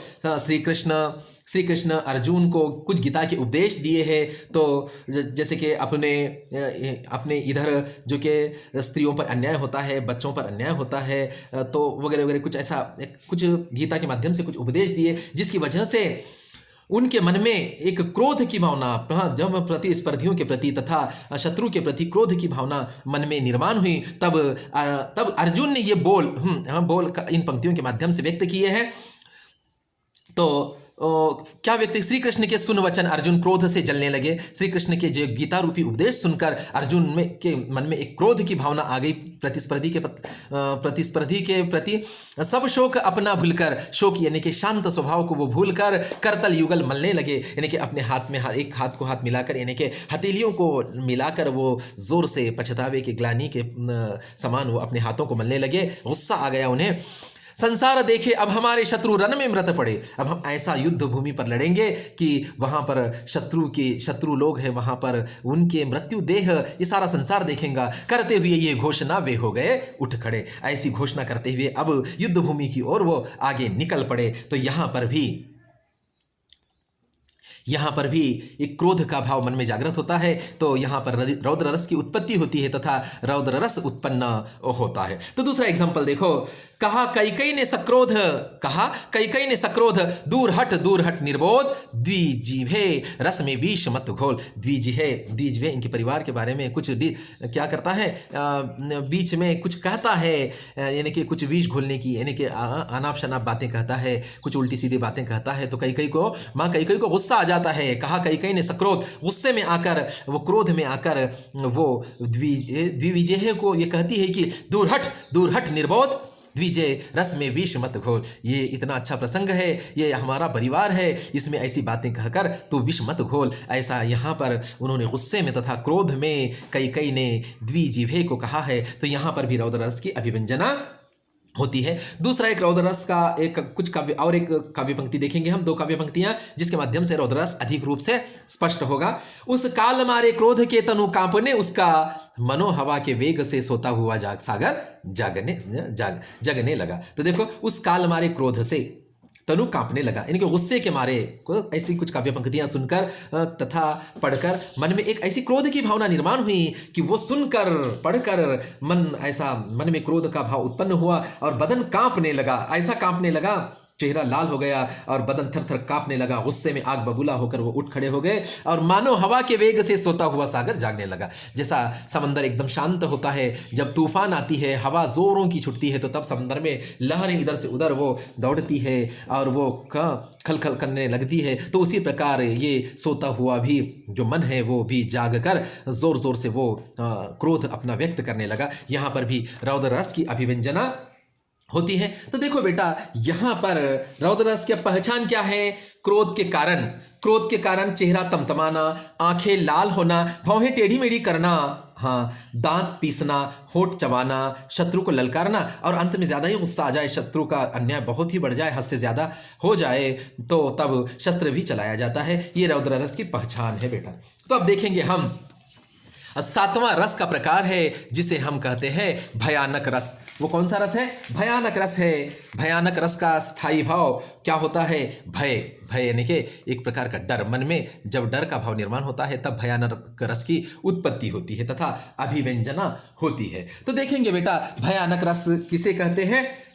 श्री कृष्ण अर्जुन को कुछ गीता के उपदेश दिए हैं। तो जैसे कि अपने इधर जो कि स्त्रियों पर अन्याय होता है, बच्चों पर अन्याय होता है, तो वगैरह कुछ ऐसा कुछ गीता के माध्यम से कुछ उपदेश दिए, जिसकी वजह से उनके मन में एक क्रोध की भावना, जब प्रतिस्पर्धियों के प्रति तथा शत्रु के प्रति क्रोध की भावना मन में निर्माण हुई, तब अर्जुन ने ये बोल इन पंक्तियों के माध्यम से व्यक्त किए हैं। तो क्या व्यक्ति, श्री कृष्ण के सुन वचन, अर्जुन क्रोध से जलने लगे। श्री कृष्ण के जो गीता रूपी उपदेश सुनकर अर्जुन के मन में एक क्रोध की भावना आ गई, प्रतिस्पर्धी के प्रति। सब शोक अपना भूलकर, शोक यानी कि शांत स्वभाव को वो भूलकर करतल युगल मलने लगे, यानी कि अपने हाथ में एक हाथ को हाथ मिलाकर, यानी कि हथेलियों को मिलाकर वो जोर से पछतावे के ग्लानि के समान वो अपने हाथों को मलने लगे। गुस्सा आ गया उन्हें। संसार देखे अब हमारे शत्रु रन में मृत पड़े। अब हम ऐसा युद्ध भूमि पर लड़ेंगे कि वहां पर शत्रु लोग हैं, वहां पर उनके मृत्यु देह ये सारा संसार देखेगा। करते हुए ये घोषणा वे हो गए उठ खड़े। ऐसी घोषणा करते हुए अब युद्ध भूमि की ओर वो आगे निकल पड़े। तो यहां पर भी एक क्रोध का भाव मन में जागृत होता है। तो यहाँ पर रौद्र रस की उत्पत्ति होती है तथा रौद्र रस उत्पन्न होता है। तो दूसरा एग्जाम्पल देखो, कहा कैकेयी ने सक्रोध दूर हट निर्बोध द्विजिह्वे रस में विष मत घोल। द्विजिह्वे इनके परिवार के बारे में कुछ क्या करता है, बीच में कुछ कहता है, यानी कि कुछ विष घोलने की, यानी कि अनाप शनाप बातें कहता है, कुछ उल्टी सीधी बातें कहता है। तो माँ कैकेयी को गुस्सा आ जाता है। कहा कैकेयी ने सक्रोध, गुस्से में आकर, वो क्रोध में आकर वो द्विजिह्वे को ये कहती है कि दूर हट निर्बोध द्विजय रस में विष मत घोल। ये इतना अच्छा प्रसंग है, ये हमारा परिवार है, इसमें ऐसी बातें कहकर तू विष मत घोल। ऐसा यहाँ पर उन्होंने गुस्से में तथा क्रोध में कैकेयी ने द्विजिह्वे को कहा है। तो यहाँ पर भी रौद्र रस की अभिव्यंजना होती है। दूसरा एक रौद्र रस का एक काव्य पंक्ति देखेंगे हम, 2 काव्य पंक्तियां, जिसके माध्यम से रौद्र रस अधिक रूप से स्पष्ट होगा। उस काल मारे क्रोध के तनु कांपने, उसका मनो हवा के वेग से सोता हुआ सागर जगने लगा। तो देखो, उस काल मारे क्रोध से तनु कांपने लगा, यानी कि गुस्से के मारे को ऐसी कुछ काव्य पंक्तियां सुनकर तथा पढ़कर मन में एक ऐसी क्रोध की भावना निर्माण हुई कि वो सुनकर पढ़कर मन में क्रोध का भाव उत्पन्न हुआ और बदन कांपने लगा। ऐसा कांपने लगा, चेहरा लाल हो गया और बदन थर-थर कांपने लगा। गुस्से में आग बबूला होकर वो उठ खड़े हो गए और मानो हवा के वेग से सोता हुआ सागर जागने लगा। जैसा समंदर एकदम शांत होता है, जब तूफान आती है, हवा जोरों की छुटती है, तो तब समंदर में लहरें इधर से उधर वो दौड़ती है और वो खल खल करने लगती है। तो उसी प्रकार ये सोता हुआ भी जो मन है वो भी जाग कर जोर जोर से वो क्रोध अपना व्यक्त करने लगा। यहाँ पर भी रौद्र रस की अभिव्यंजना होती है। तो देखो बेटा, यहाँ पर रौद्र रस की पहचान क्या है? क्रोध के कारण चेहरा तमतमाना, आंखें लाल होना, भौहें टेढ़ी मेढ़ी करना, दांत पीसना, होठ चबाना, शत्रु को ललकारना और अंत में ज्यादा ही गुस्सा आ जाए, शत्रु का अन्याय बहुत ही बढ़ जाए, हद से ज्यादा हो जाए, तो तब शस्त्र भी चलाया जाता है। ये रौद्र रस की पहचान है बेटा। तो अब देखेंगे हम, अब 7वां रस का प्रकार है जिसे हम कहते हैं भयानक रस। वो कौन सा रस है? भयानक रस है। भयानक रस का स्थायी भाव क्या होता है? भय यानी कि एक प्रकार का डर। मन में जब डर का भाव निर्माण होता है तब भयानक रस की उत्पत्ति होती है तथा अभिव्यंजना होती है। तो देखेंगे बेटा, भयानक रस किसे कहते हैं?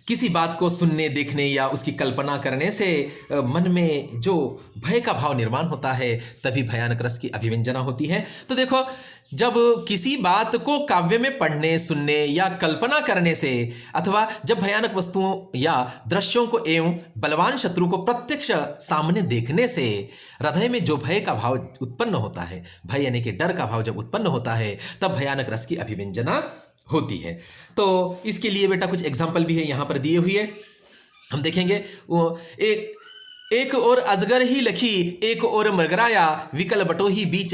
किसी बात को सुनने, देखने या उसकी कल्पना करने से मन में जो भय का भाव निर्माण होता है तभी भयानक रस की अभिव्यंजना होती है। तो देखो, जब किसी बात को काव्य में पढ़ने, सुनने या कल्पना करने से, अथवा जब भयानक वस्तुओं या दृश्यों को एवं बलवान शत्रु को प्रत्यक्ष सामने देखने से हृदय में जो भय का भाव उत्पन्न होता है, भय यानी कि डर का भाव जब उत्पन्न होता है, तब भयानक रस की अभिव्यंजना होती है। तो इसके लिए बेटा कुछ एग्जाम्पल भी है यहाँ पर दिए हुए, हम देखेंगे। वो एक और अजगर ही लखी, एक और मृगराया, विकल बटोही बीच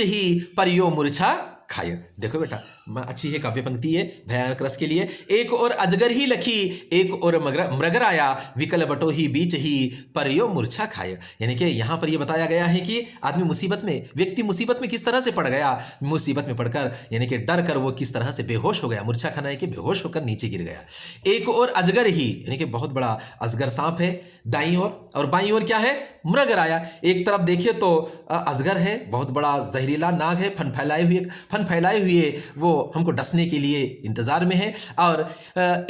ही पर यो मूर्छा खाय। देखो बेटा, अच्छी है काव्य पंक्ति है भयानक रस के लिए। एक और अजगर ही लखी, एक और मृगराया, विकल बटोही बीच ही पर यो मूर्छा खाय। यानी कि यहाँ पर यह बताया गया है कि आदमी व्यक्ति मुसीबत में किस तरह से पड़ गया। मुसीबत में पड़कर यानी कि डर कर वो किस तरह से बेहोश हो गया। मूर्छा खाना है कि बेहोश होकर नीचे गिर गया। एक और अजगर ही यानी कि बहुत बड़ा अजगर सांप है दाईं ओर, और बाईं ओर क्या है? मृगराया। एक तरफ देखिए तो अजगर है, बहुत बड़ा जहरीला नाग है, फन फैलाए हुए वो हमको डसने के लिए इंतजार में है। और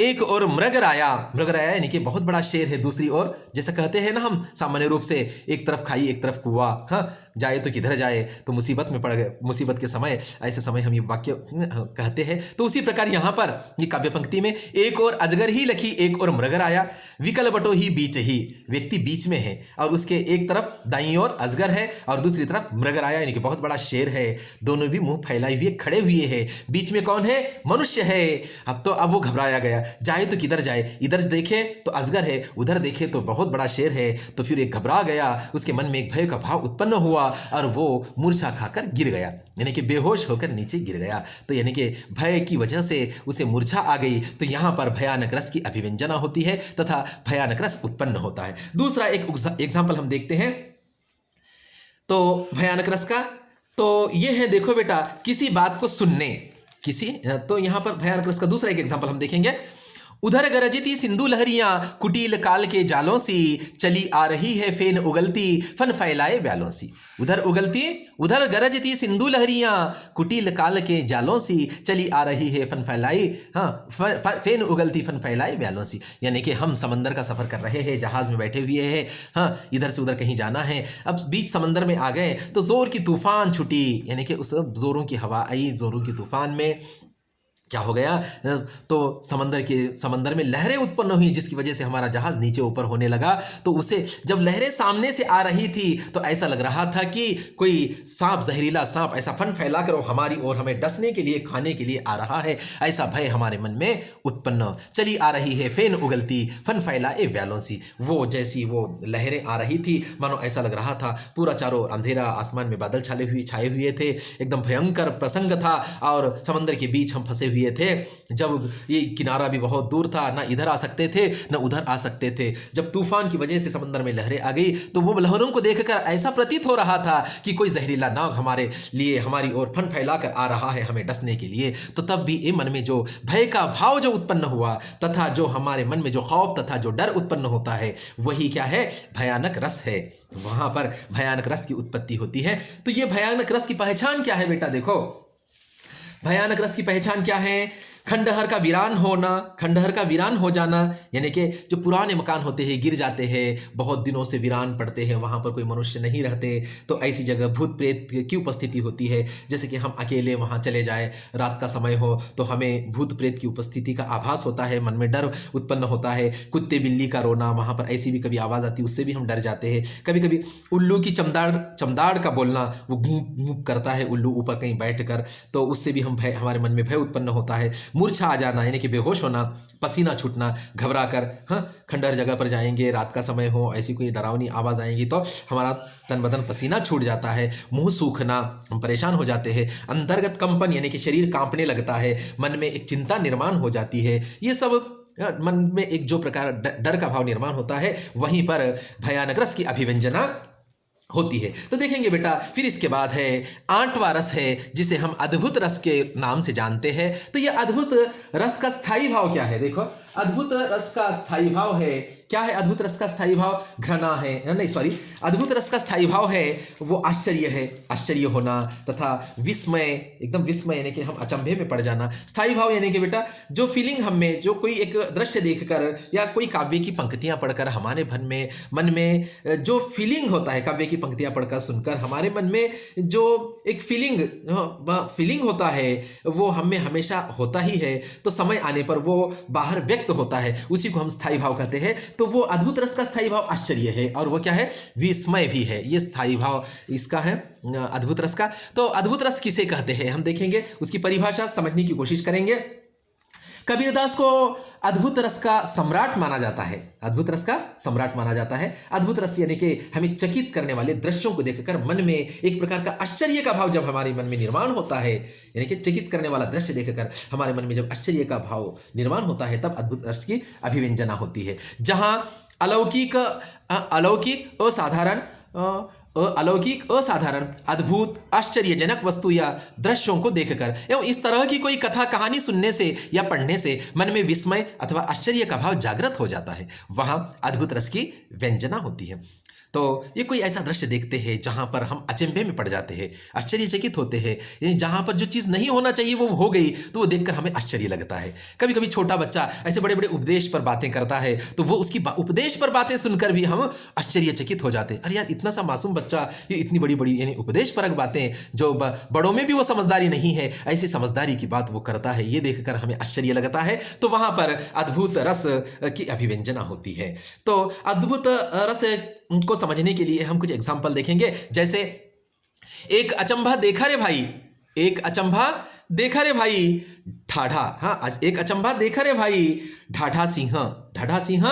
एक और मृगराया यानी कि बहुत बड़ा शेर है दूसरी ओर। जैसा कहते हैं ना हम सामान्य रूप से, एक तरफ खाई एक तरफ कुआं, जाए तो किधर जाए, तो मुसीबत में पड़ गए। मुसीबत के समय, ऐसे समय हम ये वाक्य कहते हैं। तो उसी प्रकार यहाँ पर ये काव्य पंक्ति में एक और अजगर ही लखी, एक और मृगराया, विकल बटो ही बीच ही, व्यक्ति बीच में है और उसके एक तरफ दाईं ओर अजगर है और दूसरी तरफ मृगराया यानी कि बहुत बड़ा शेर है। दोनों भी मुंह फैलाए हुए खड़े हुए हैं, बीच में कौन है? मनुष्य है। अब वो घबराया गया, जाए तो किधर जाए? इधर देखे तो अजगर है, उधर देखे तो बहुत बड़ा शेर है। तो फिर एक घबरा गया, उसके मन में एक भय का भाव उत्पन्न हुआ और वो मूर्छा खाकर गिर गया, यानी कि बेहोश होकर नीचे गिर गया। तो यानी कि भय की वजह से उसे मूर्छा आ गई। तो यहाँ पर भयानक रस की अभिव्यंजना होती है तथा भयानक रस उत्पन्न होता है। दूसरा एक एग्जाम्पल हम देखते हैं तो भयानक रस का, तो ये है, देखो बेटा, किसी बात को सुनने, तो यहाँ पर भयानक रस का दूसरा एक एग्जाम्पल हम देखेंगे। उधर गरजती सिंधु लहरियां कुटिल काल के जालों सी, चली आ रही है फेन उगलती फन फैलाए व्यालों सी। उधर गरजती सिंधु लहरियां कुटिल काल के जालों सी, चली आ रही है फन फैलाई, फेन उगलती फन फैलाए व्यालों सी। यानी कि हम समंदर का सफर कर रहे हैं, जहाज में बैठे हुए हैं, इधर से उधर कहीं जाना है। अब बीच समंदर में आ गए तो जोर की तूफान छुटी, यानी कि उस जोरों की हवा आई, जोरों की तूफान में क्या हो गया? तो समंदर में लहरें उत्पन्न हुई, जिसकी वजह से हमारा जहाज नीचे ऊपर होने लगा। तो उसे जब लहरें सामने से आ रही थी तो ऐसा लग रहा था कि कोई सांप, जहरीला सांप ऐसा फन फैला कर हमारी ओर हमें डसने के लिए, खाने के लिए आ रहा है। ऐसा भय हमारे मन में उत्पन्न। चली आ रही है फेन उगलती फन फैलाए व्यालों सी। वो जैसी वो लहरें आ रही थी, मानो ऐसा लग रहा था पूरा चारों अंधेरा, आसमान में बादल छाए हुए थे, एकदम भयंकर प्रसंग था और समंदर के बीच हम फंसे हुए थे। जब ये किनारा भी बहुत दूर था, ना इधर आ सकते थे ना उधर आ सकते थे। जब तूफान की वजह से समंदर में लहरें आ गई तो वो लहरों को देखकर ऐसा प्रतीत हो रहा था कि कोई जहरीला नाग हमारे लिए, हमारी ओर फन फैलाकर आ रहा है हमें डसने के लिए। तो तब भी ये मन में जो भय का भाव जो उत्पन्न हुआ तथा जो हमारे मन में जो खौफ तथा जो डर उत्पन्न होता है, वही क्या है? भयानक रस है। वहां पर भयानक रस की उत्पत्ति होती है। तो ये भयानक रस की पहचान क्या है बेटा? देखो, भयानक रस की पहचान क्या है? खंडहर का वीरान होना, खंडहर का वीरान हो जाना, यानी कि जो पुराने मकान होते हैं गिर जाते हैं, बहुत दिनों से वीरान पड़ते हैं, वहाँ पर कोई मनुष्य नहीं रहते, तो ऐसी जगह भूत प्रेत की उपस्थिति होती है। जैसे कि हम अकेले वहाँ चले जाए, रात का समय हो तो हमें भूत प्रेत की उपस्थिति का आभास होता है, मन में डर उत्पन्न होता है। कुत्ते बिल्ली का रोना, वहाँ पर ऐसी भी कभी आवाज़ आती है, उससे भी हम डर जाते हैं। कभी कभी उल्लू की चमदाड़ का बोलना, वो घूम घूम करता है उल्लू ऊपर कहीं बैठ कर, तो उससे भी हमारे मन में भय उत्पन्न होता है। मूर्छा आ जाना, यानी कि बेहोश होना, पसीना छूटना, घबरा कर खंडहर जगह पर जाएंगे, रात का समय हो, ऐसी कोई डरावनी आवाज़ आएंगी तो हमारा तन बदन पसीना छूट जाता है, मुंह सूखना, हम परेशान हो जाते हैं, अंतर्गत कंपन यानी कि शरीर कांपने लगता है, मन में एक चिंता निर्माण हो जाती है। ये सब मन में एक जो प्रकार डर का भाव निर्माण होता है, वहीं पर भयानक रस की अभिव्यंजना होती है। तो देखेंगे बेटा, फिर इसके बाद है 8वां रस है, जिसे हम अद्भुत रस के नाम से जानते हैं। तो ये अद्भुत रस का स्थायी भाव क्या है? देखो, अद्भुत रस का स्थायी भाव है, क्या है अद्भुत रस का स्थायी भाव? घृणा है, नहीं सॉरी, अद्भुत रस का स्थायी भाव है वो आश्चर्य है, आश्चर्य होना तथा विस्मय, एकदम विस्मय यानी कि हम अचंभे में पड़ जाना। स्थायी भाव यानी कि बेटा जो फीलिंग हम में, जो कोई एक दृश्य देखकर या कोई काव्य की पंक्तियां पढ़कर हमारे मन में जो फीलिंग होता है, काव्य की पंक्तियां पढ़कर सुनकर हमारे मन में जो एक फीलिंग होता है, वो हमें हमेशा होता ही है। तो समय आने पर वो बाहर व्यक्त होता है, उसी को हम स्थायी भाव कहते हैं। तो वो अद्भुत रस का स्थायी भाव आश्चर्य है, और वो क्या है? विस्मय भी है। ये स्थायी भाव इसका है अद्भुत रस का। तो अद्भुत रस किसे कहते हैं हम देखेंगे, उसकी परिभाषा समझने की कोशिश करेंगे। कबीरदास को अद्भुत रस का सम्राट माना जाता है, अद्भुत रस का सम्राट माना जाता है। अद्भुत रस यानी कि हमें चकित करने वाले दृश्यों को देखकर मन में एक प्रकार का आश्चर्य का भाव जब हमारे मन में निर्माण होता है, यानी कि चकित करने वाला दृश्य देखकर हमारे मन में जब आश्चर्य का भाव निर्माण होता है, तब अद्भुत रस की अभिव्यंजना होती है। जहां अलौकिक, असाधारण, अद्भुत, आश्चर्यजनक वस्तु या दृश्यों को देखकर एवं इस तरह की कोई कथा कहानी सुनने से या पढ़ने से मन में विस्मय अथवा आश्चर्य का भाव जागृत हो जाता है, वहां अद्भुत रस की व्यंजना होती है। तो ये कोई ऐसा दृश्य देखते हैं जहाँ पर हम अचंभे में पड़ जाते हैं, आश्चर्यचकित होते हैं, यानी जहाँ पर जो चीज़ नहीं होना चाहिए वो हो गई, तो वो देखकर हमें आश्चर्य लगता है। कभी कभी छोटा बच्चा ऐसे बड़े बड़े उपदेश पर बातें करता है, तो वो उसकी उपदेश पर बातें सुनकर भी हम आश्चर्यचकित हो जाते हैं। अरे यार, इतना सा मासूम बच्चा ये इतनी बड़ी बड़ी यानी उपदेश परक बातें, जो बड़ों में भी वो समझदारी नहीं है, ऐसी समझदारी की बात वो करता है, ये देखकर हमें आश्चर्य लगता है। तो वहाँ पर अद्भुत रस की अभिव्यंजना होती है। तो अद्भुत रस को समझने के लिए हम कुछ एग्जाम्पल देखेंगे। जैसे एक अचंभा देखा रे भाई, एक अचंभा देखा रे भाई ठाढ़ा, हाँ एक अचंभा देखा रे भाई ढाढ़ा सिंह, ढाढ़ा सिंह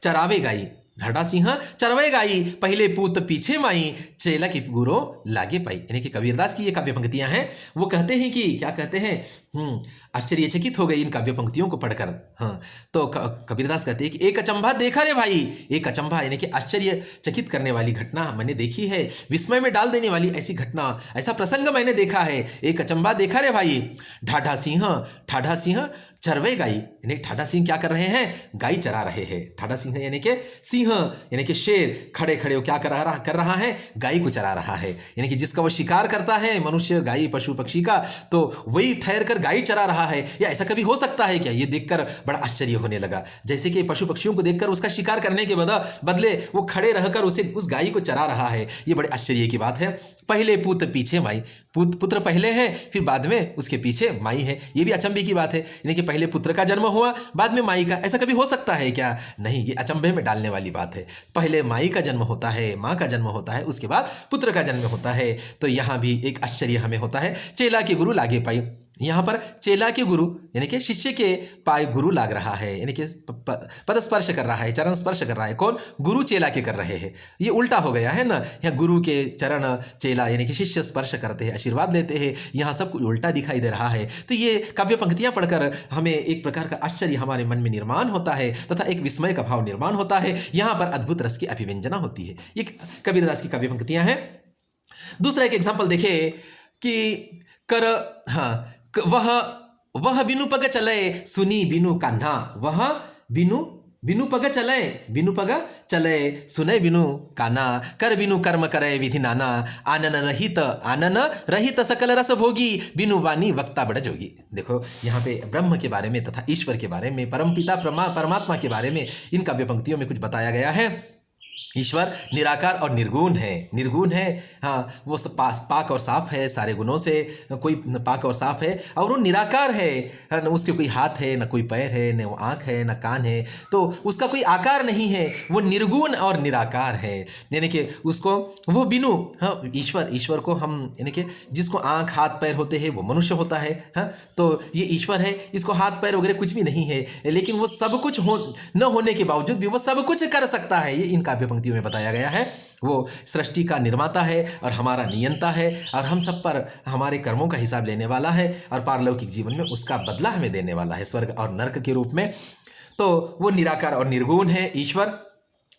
चरावे गाई, ढाढ़ा सिंह चरवे गाई, पहले पूत पीछे माई, चेला की गुरो लागे पाई। यानी कि कबीरदास की ये काव्य पंक्तियां हैं। वो कहते हैं कि क्या कहते हैं, आश्चर्यचकित हो गए इन काव्य पंक्तियों को पढ़कर। हाँ, तो कबीरदास कहते हैं कि एक अचंभा देखा रे भाई, एक अचंभा यानी कि आश्चर्यचकित करने वाली घटना मैंने देखी है, विस्मय में डाल देने वाली ऐसी घटना, ऐसा प्रसंग मैंने देखा है। एक अचंभा देखा रे भाई ढाढ़ा सिंह, ठाढ़ा सिंह चरवे गाई, यानी ठाढ़ा सिंह क्या कर रहे हैं, गाय चरा रहे हैं। ठाढ़ा सिंह यानी कि सिंह यानी कि शेर खड़े खड़े हो क्या कर रहा है, गाय को चरा रहा है। यानी कि जिसका वो शिकार करता है मनुष्य, गाय, पशु पक्षी का, तो वही ठहर कर गाय चरा रहा है। या ऐसा कभी हो सकता है क्या? ये देखकर बड़ा आश्चर्य होने लगा। जैसे कि पशु पक्षियों को देखकर उसका शिकार करने के बदले वो खड़े रहकर उस गाय को चरा रहा है। ये बड़े आश्चर्य की बात है। पहले पुत्र पीछे माई, पुत्र पहले है फिर बाद में उसके पीछे माई है। ये भी अचंभे की बात है, यानी कि पहले पुत्र का जन्म हुआ बाद में माई का। ऐसा कभी हो सकता है क्या? नहीं, ये अचंभे में डालने वाली बात है। पहले माई का जन्म होता है, माँ का जन्म होता है, उसके बाद पुत्र का जन्म होता है। तो यहाँ भी एक आश्चर्य हमें होता है। चेला के गुरु लागे पाई, यहाँ पर चेला के गुरु यानी कि शिष्य के पाए गुरु लाग रहा है, यानी कि पद स्पर्श कर रहा है, चरण स्पर्श कर रहा है। कौन? गुरु चेला के कर रहे हैं। ये उल्टा हो गया है ना, यहाँ गुरु के चरण चेला यानी कि शिष्य स्पर्श करते हैं, आशीर्वाद लेते हैं। यहाँ सब कुछ उल्टा दिखाई दे रहा है। तो ये काव्य पंक्तियां पढ़कर हमें एक प्रकार का आश्चर्य हमारे मन में निर्माण होता है तथा एक विस्मय का भाव निर्माण होता है। यहाँ पर अद्भुत रस की अभिव्यंजना होती है। ये कबीरदास की काव्य पंक्तियां हैं। दूसरा एक एग्जाम्पल देखे कि वह बिनु पग चले सुनी बिनु कान्हा, वह बिनु पग चले सुने बिनु काना, कर बिनु कर्म करे विधि नाना, आनन रहित सकल रस भोगी, बिनु वाणी वक्ता बड़ जोगी। देखो यहाँ पे ब्रह्म के बारे में तथा ईश्वर के बारे में, परमपिता परमात्मा के बारे में इन काव्य पंक्तियों में कुछ बताया गया है। ईश्वर निराकार और निर्गुण है, हाँ वो पाक और साफ है, सारे गुणों से कोई पाक और साफ है, और वो निराकार है, न उसके कोई हाथ है, न कोई पैर है, न वो आँख है, न कान है, तो उसका कोई आकार नहीं है। वो निर्गुण और निराकार है, यानी कि उसको वो बिनु, हाँ ईश्वर को हम यानी कि जिसको आँख हाथ पैर होते हैं वो मनुष्य होता है, हाँ तो ये ईश्वर है, इसको हाथ पैर वगैरह कुछ भी नहीं है, लेकिन वो सब कुछ न होने के बावजूद भी वो सब कुछ कर सकता है। ये इन काव्य पंक्तियों में बताया गया है। वो सृष्टि का निर्माता है और हमारा नियंता है, और हम सब पर हमारे कर्मों का हिसाब लेने वाला है, और पारलौकिक जीवन में उसका बदला हमें देने वाला है स्वर्ग और नरक के रूप में। तो वो निराकार और निर्गुण है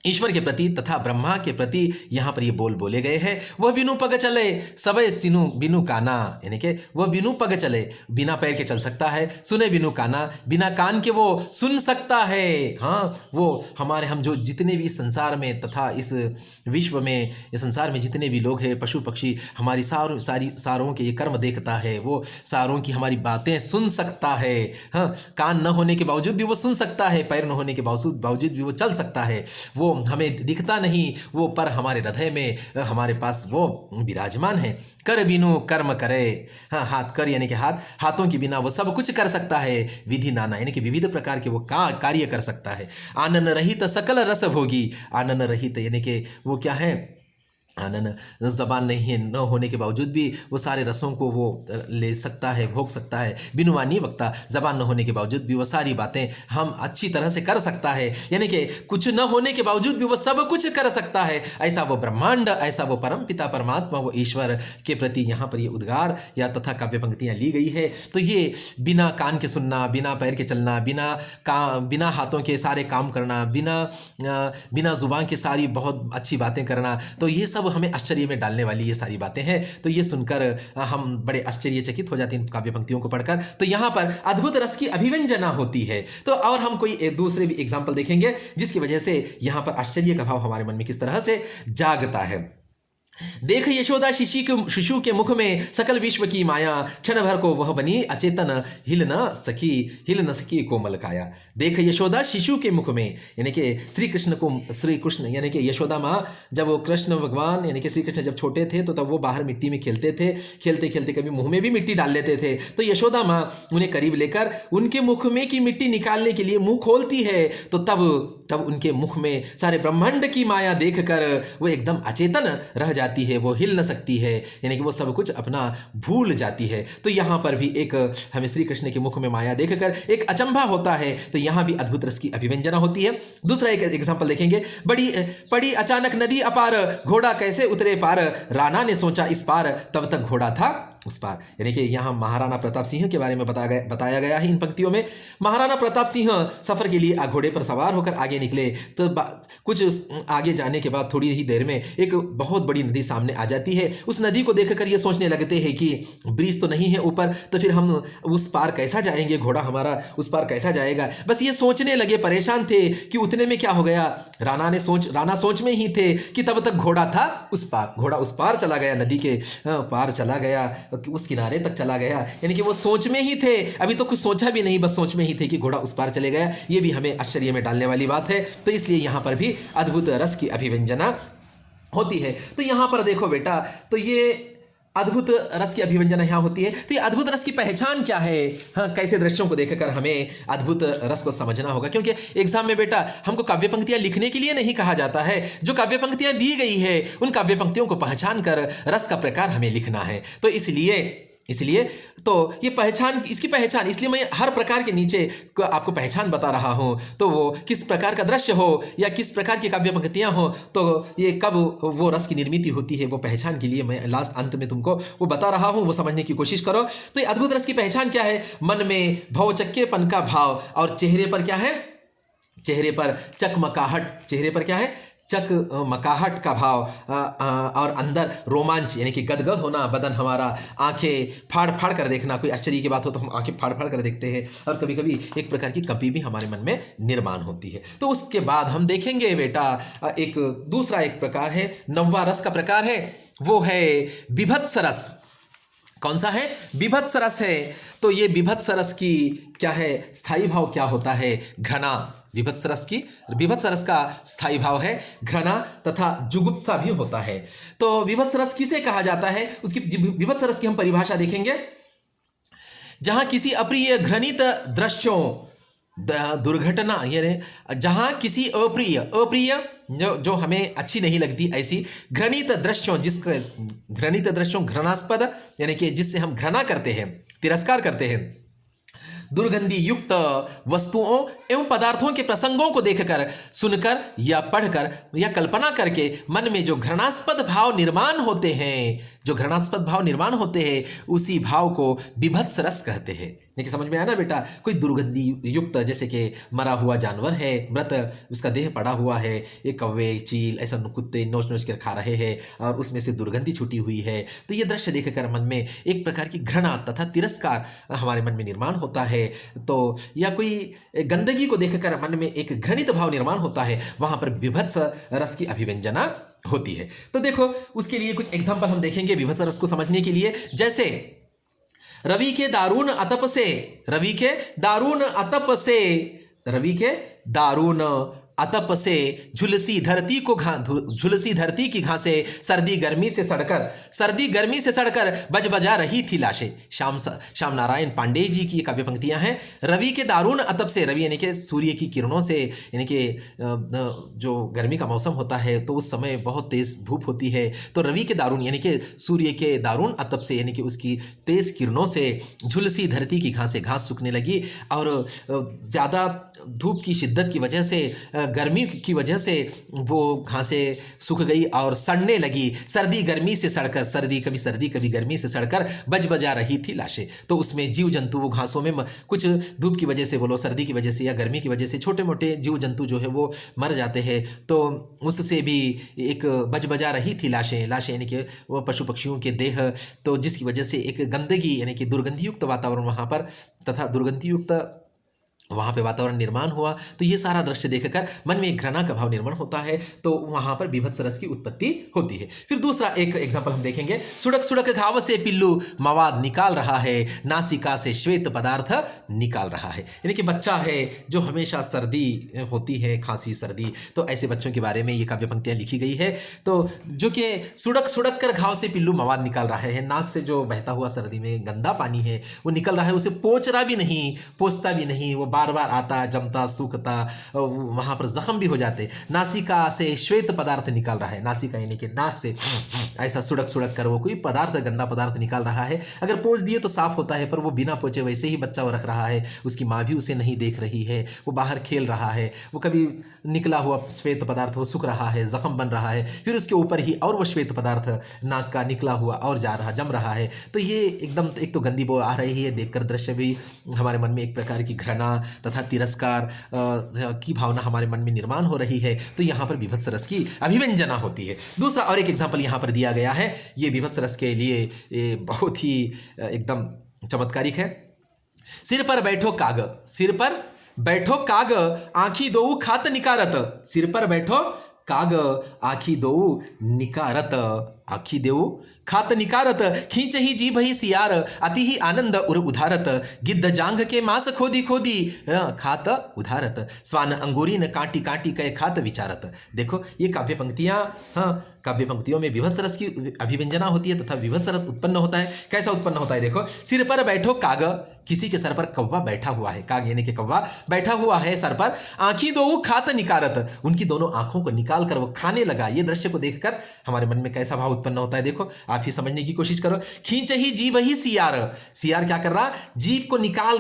ईश्वर के प्रति तथा ब्रह्मा के प्रति यहाँ पर ये बोले गए हैं। वह बिनु पग चले सबे सिनु बिनु काना, यानी कि वह बिनु पग चले, बिना पैर के चल सकता है, सुने बिनु काना, बिना कान के वो सुन सकता है। हाँ वो हम जो जितने भी इस संसार में तथा इस विश्व में, इस संसार में जितने भी लोग हैं, पशु पक्षी, हमारी सारों के ये कर्म देखता है, वो सारों की हमारी बातें सुन सकता है। हाँ कान न होने के बावजूद भी वो सुन सकता है, पैर न होने के बावजूद भी वो चल सकता है। वो हमें दिखता नहीं, वो पर हमारे हृदय में हमारे पास वो विराजमान है। कर बिनु कर्म करे, हाँ हाथ कर यानी कि हाथों के बिना वो सब कुछ कर सकता है। विधि नाना यानी कि विविध प्रकार के वो कार्य कर सकता है। आनन रहित सकल रस भोगी, आनन रहित यानी कि वो क्या है, आनन जबान नहीं है, न होने के बावजूद भी वो सारे रसों को वो ले सकता है, भोग सकता है। बिनु वाणी वक्ता, जबान न होने के बावजूद भी वो सारी बातें हम अच्छी तरह से कर सकता है, यानी कि कुछ न होने के बावजूद भी वो सब कुछ कर सकता है। ऐसा वो ब्रह्मांड, ऐसा वो परम पिता परमात्मा, वो ईश्वर के प्रति यहाँ पर ये उद्गार या तथा काव्य पंक्तियाँ ली गई है। तो ये बिना कान के सुनना, बिना पैर के चलना, बिना हाथों के सारे काम करना, बिना जुबान के सारी बहुत अच्छी बातें करना, तो ये सब हमें आश्चर्य में डालने वाली ये सारी बातें हैं। तो ये सुनकर हम बड़े आश्चर्यचकित हो जाते हैं इन काव्य पंक्तियों को पढ़कर। तो यहाँ पर अद्भुत रस की अभिव्यंजना होती है। तो और हम कोई दूसरे भी एग्जाम्पल देखेंगे जिसकी वजह से यहाँ पर आश्चर्य का भाव हमारे मन में किस तरह से जागता है। देख यशोदा शिशु के मुख में सकल विश्व की माया, क्षण भर को वह बनी अचेतन, हिल न सकी कोमल काया। देख यशोदा शिशु के मुख में, यानी कि श्री कृष्ण यानी कि यशोदा माँ, जब वो कृष्ण भगवान यानी कि श्री कृष्ण जब छोटे थे तो तब वो बाहर मिट्टी में खेलते थे, खेलते खेलते कभी मुंह में भी मिट्टी डाल लेते थे। तो यशोदा माँ उन्हें करीब लेकर उनके मुख में की मिट्टी निकालने के लिए मुंह खोलती है, तो तब उनके मुख में सारे ब्रह्मांड की माया देखकर वो एकदम अचेतन रह जाती जाती है, वो हिल न सकती है, यानी कि वो सब कुछ अपना भूल जाती है। तो यहाँ पर भी एक हमें श्री कृष्ण के मुख में माया देखकर एक अचंभा होता है, तो यहाँ भी अद्भुत रस की अभिव्यंजना होती है। दूसरा एक एग्जाम्पल देखेंगे, पड़ी अचानक नदी अपार, घोड़ा कैसे उतरे पार, राणा ने सोचा इस पार, तब तक घोड़ा था उस पार। यानी कि यहाँ महाराणा प्रताप सिंह के बारे में बताया गया है इन पंक्तियों में। महाराणा प्रताप सिंह सफर के लिए घोड़े पर सवार होकर आगे निकले, तो कुछ आगे जाने के बाद थोड़ी ही देर में एक बहुत बड़ी नदी सामने आ जाती है। उस नदी को देखकर ये सोचने लगते हैं कि ब्रिज तो नहीं है ऊपर, तो फिर हम उस पार कैसा जाएंगे, घोड़ा हमारा उस पार कैसा जाएगा। बस ये सोचने लगे, परेशान थे कि उतने में क्या हो गया, राणा सोच में ही थे कि तब तक घोड़ा था उस पार, घोड़ा उस पार चला गया, नदी के पार चला गया, उस किनारे तक चला गया। यानी कि वो सोच में ही थे, अभी तो कुछ सोचा भी नहीं, बस सोच में ही थे कि घोड़ा उस पार चले गया। ये भी हमें आश्चर्य में डालने वाली बात है। तो इसलिए यहाँ पर भी अद्भुत रस की अभिव्यंजना होती है। तो यहाँ पर देखो बेटा, तो ये अद्भुत रस की अभिव्यंजना यहाँ होती है। तो ये अद्भुत रस की पहचान क्या है? हाँ, कैसे दृश्यों को देखकर हमें अद्भुत रस को समझना होगा, क्योंकि एग्जाम में बेटा हमको काव्य पंक्तियां लिखने के लिए नहीं कहा जाता है। जो काव्य पंक्तियां दी गई है उन काव्य पंक्तियों को पहचान कर रस का प्रकार हमें लिखना है। तो इसलिए तो ये पहचान, इसकी पहचान, इसलिए मैं हर प्रकार के नीचे आपको पहचान बता रहा हूँ। तो वो किस प्रकार का दृश्य हो या किस प्रकार की काव्य पंक्तियाँ हो, तो ये कब वो रस की निर्मिति होती है, वो पहचान के लिए मैं लास्ट अंत में तुमको वो बता रहा हूँ, वो समझने की कोशिश करो। तो ये अद्भुत रस की पहचान क्या है? मन में भौचक्केपन का भाव, और चेहरे पर क्या है? चेहरे पर चकमकाहट, चेहरे पर क्या है? चकमकाहट का भाव, और अंदर रोमांच, यानी कि गदगद होना बदन हमारा, आंखें फाड़ फाड़ कर देखना। कोई आश्चर्य की बात हो तो हम आंखें फाड़ फाड़ कर देखते हैं, और कभी कभी एक प्रकार की कंपी भी हमारे मन में निर्माण होती है। तो उसके बाद हम देखेंगे बेटा एक दूसरा एक प्रकार है, 9वां रस का प्रकार है, वो है विभत्स रस। कौन सा है? विभत्स रस है। तो ये विभत्स रस की क्या है? स्थायी भाव क्या होता है? घृणा। विभत्स रस का स्थायी भाव है घृणा तथा जुगुप्सा भी होता है। तो विभत्स रस किसे कहा जाता है? उसकी विभत्स रस की हम परिभाषा देखेंगे, जहां किसी अप्रिय घृणित दृश्यों, दुर्घटना, यानी जहां किसी अप्रिय जो हमें अच्छी नहीं लगती ऐसी घृणित दृश्यों, घृणित दृश्यों, घृणास्पद, यानी कि जिससे हम घृणा करते हैं, तिरस्कार करते हैं, दुर्गंधि युक्त वस्तुओं एवं पदार्थों के प्रसंगों को देखकर, सुनकर या पढ़कर या कल्पना करके मन में जो घृणास्पद भाव निर्माण होते हैं, उसी भाव को विभत्स रस कहते हैं। देखिए समझ में आया ना बेटा? कोई दुर्गंधि युक्त, जैसे कि मरा हुआ जानवर है, मृत उसका देह पड़ा हुआ है, एक कौवे, चील, ऐसा कुत्ते नोच नोच कर खा रहे हैं और उसमें से दुर्गंधि छूटी हुई है, तो ये दृश्य देखकर मन में एक प्रकार की घृणा तथा तिरस्कार हमारे मन में निर्माण होता है। तो या कोई गंदगी को देखकर मन में एक घृणित भाव निर्माण होता है, वहां पर विभत्स रस की अभिव्यंजना होती है। तो देखो उसके लिए कुछ एग्जांपल हम देखेंगे विभत्स रस को समझने के लिए। जैसे रवि के दारुण अतप से झुलसी धरती की घासें, सर्दी गर्मी से सड़कर बज बजा रही थी लाशें। श्याम नारायण पांडे जी की काव्य पंक्तियां हैं। रवि के दारुण अतप से, रवि यानी कि सूर्य की किरणों से, यानी कि जो गर्मी का मौसम होता है तो उस समय बहुत तेज धूप होती है, तो रवि के दारुण यानी कि सूर्य के दारुण अतप से, यानी कि उसकी तेज किरणों से झुलसी धरती की घासें, घास सूखने लगी, और ज़्यादा धूप की शिद्दत की वजह से, गर्मी की वजह से वो घासें सूख गई और सड़ने लगी। सर्दी गर्मी से सड़कर, सर्दी कभी गर्मी से सड़कर बज बजा रही थी लाशें। तो उसमें जीव जंतु, वो घासों में कुछ धूप की वजह से, बोलो सर्दी की वजह से या गर्मी की वजह से, छोटे मोटे जीव जंतु जो है वो मर जाते हैं। तो उससे भी एक बज बजा रही थी लाशें यानी कि वो पशु पक्षियों के देह, तो जिसकी वजह से एक गंदगी यानी कि दुर्गंधियुक्त वातावरण वहाँ पर, तथा दुर्गंधियुक्त वहाँ पे वातावरण निर्माण हुआ। तो ये सारा दृश्य देखकर मन में एक घृणा का भाव निर्माण होता है, तो वहाँ पर विभत्स रस की उत्पत्ति होती है। फिर दूसरा एक एग्जाम्पल हम देखेंगे, सुड़क घाव से पिल्लू मवाद निकाल रहा है, नासिका से श्वेत पदार्थ निकाल रहा है। यानी कि बच्चा है जो हमेशा सर्दी होती है, खांसी सर्दी, तो ऐसे बच्चों के बारे में ये काव्य पंक्तियाँ लिखी गई है। तो जो कि सुड़क कर घाव से पिल्लू मवाद निकाल रहा है, नाक से जो बहता हुआ सर्दी में गंदा पानी है वो निकल रहा है, उसे पोंछता भी नहीं, वो बार बार आता, जमता, सूखता, वहाँ पर जख्म भी हो जाते। नासिका से श्वेत पदार्थ निकल रहा है, नासिका यानी कि नाक से ऐसा सुड़क सुड़क कर वो कोई पदार्थ, गंदा पदार्थ निकाल रहा है। अगर पोंछ दिए तो साफ होता है, पर वो बिना पोंछे वैसे ही बच्चा वो रख रहा है, उसकी माँ भी उसे नहीं देख रही है, वो बाहर खेल रहा है, वो कभी निकला हुआ श्वेत पदार्थ वो सूख रहा है, जख्म बन रहा है, फिर उसके ऊपर ही और वो श्वेत पदार्थ नाक का निकला हुआ और जा रहा, जम रहा है। तो ये एकदम एक तो गंदी बो आ रही है, देखकर दृश्य भी हमारे मन में एक प्रकार की घृणा तथा तिरस्कार की भावना हमारे मन में निर्माण हो रही है। तो यहाँ पर विभत्स रस की अभिव्यंजना होती है। दूसरा और एक एग्जाम्पल यहाँ पर दिया गया है, ये विभत्स रस के लिए बहुत ही एकदम चमत्कारिक है। सिर पर बैठो काग, सिर पर बैठो काग, आँखी दोऊ खात निकारत, सिर पर बैठो काग, आँखी दोऊ निकारत, आँखी देऊ खात निकारत, खींच ही जीभ ही सियार, अति ही आनंद उर उधारत, गिद्ध जांघ के मांस खोदी खोदी खात उधारत, स्वान अंगूरी न काटी काटी कह खात विचारत। देखो ये काव्य पंक्तियाँ, हाँ काव्य पंक्तियों में विभत्स रस की अभिव्यंजना होती है तथा विभत्स रस उत्पन्न होता है। कैसा उत्पन्न होता है देखो, सिर पर बैठो काग, किसी के सर पर कौवा बैठा हुआ है, काग यानी कि कौवा बैठा हुआ है सर पर, आँखी दो खात निकारत, उनकी दोनों आंखों को निकाल कर वो खाने लगा। ये दृश्य को देखकर हमारे मन में कैसा भाव उत्पन्न होता है देखो, आप ही समझने की कोशिश करो। खींच ही जीभ ही सियार, सियार क्या कर रहा, जीभ को निकाल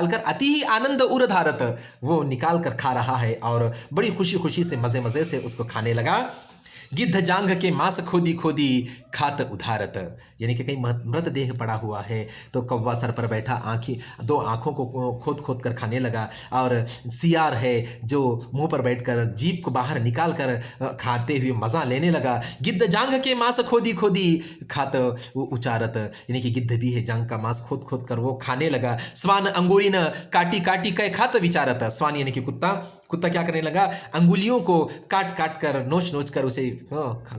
कर अति ही आनंद उर धारत, वो निकाल कर खा रहा है और बड़ी खुशी खुशी से मजे मजे से उसको खाने लगा। गिद्ध जांघ के मांस खोदी खोदी खात उधारत, यानी कि कहीं मृत देह पड़ा हुआ है तो कौवा सर पर बैठा दो आँखों को खोद खोद कर खाने लगा, और सियार है जो मुंह पर बैठकर जीभ को बाहर निकाल कर खाते हुए मज़ा लेने लगा। गिद्ध जांघ के मांस खोदी खोदी खात उचारत, यानी कि गिद्ध भी है, जांघ का मांस खोद खोद कर वो खाने लगा। स्वान अंगूरी न काटी काटी कै खात विचारत, स्वान यानी कि कुत्ता क्या करने लगा, अंगुलियों को काट काट कर नोच नोच कर उसे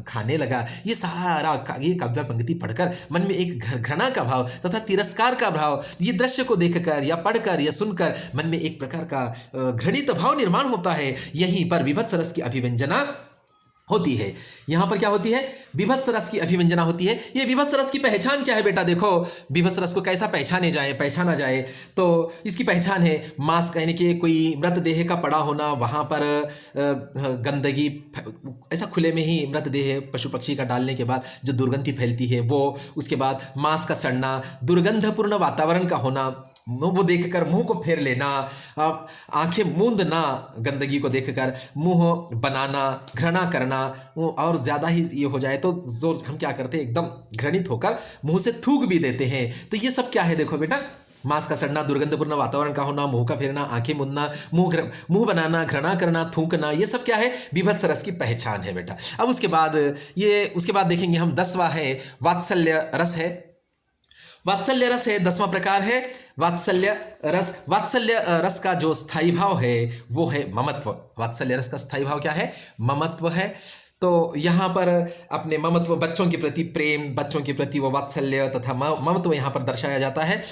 खाने लगा। ये सारा ये काव्य पंक्ति पढ़कर मन में एक घृणा का भाव तथा तिरस्कार का भाव, ये दृश्य को देखकर या पढ़कर या सुनकर मन में एक प्रकार का घृणित भाव निर्माण होता है। यहीं पर विभत्स रस की अभिव्यंजना होती है। यहाँ पर क्या होती है, विभत्स रस की अभिव्यंजना होती है। ये विभत्स रस की पहचान क्या है बेटा, देखो विभत्स रस को कैसा पहचाना जाए तो इसकी पहचान है मांस का, यानी कि कोई मृतदेह का पड़ा होना, वहाँ पर गंदगी, ऐसा खुले में ही मृतदेह पशु पक्षी का डालने के बाद जो दुर्गंधि फैलती है वो, उसके बाद मांस का सड़ना, दुर्गंधपूर्ण वातावरण का होना, वो देखकर मुंह को फेर लेना, आंखें मूंदना, गंदगी को देखकर मुंह बनाना, घृणा करना, और ज़्यादा ही ये हो जाए तो जोर हम क्या करते हैं, एकदम घृणित होकर मुंह से थूक भी देते हैं। तो ये सब क्या है देखो बेटा, मांस का सड़ना, दुर्गंधपूर्ण वातावरण का होना, मुंह का फेरना, आंखें मूंदना, मुंह बनाना, घृणा करना, थूकना, ये सब क्या है, विभत्स रस की पहचान है बेटा। अब उसके बाद देखेंगे हम 10वां है वात्सल्य रस है। वात्सल्य रस है 10वां प्रकार है वात्सल्य रस। वात्सल्य रस का जो स्थायी भाव है वो है ममत्व। वात्सल्य रस का स्थायी भाव क्या है, ममत्व है। तो यहाँ पर अपने ममत्व, बच्चों के प्रति प्रेम, बच्चों के प्रति वो वात्सल्य तथा ममत्व यहाँ पर दर्शाया जाता है।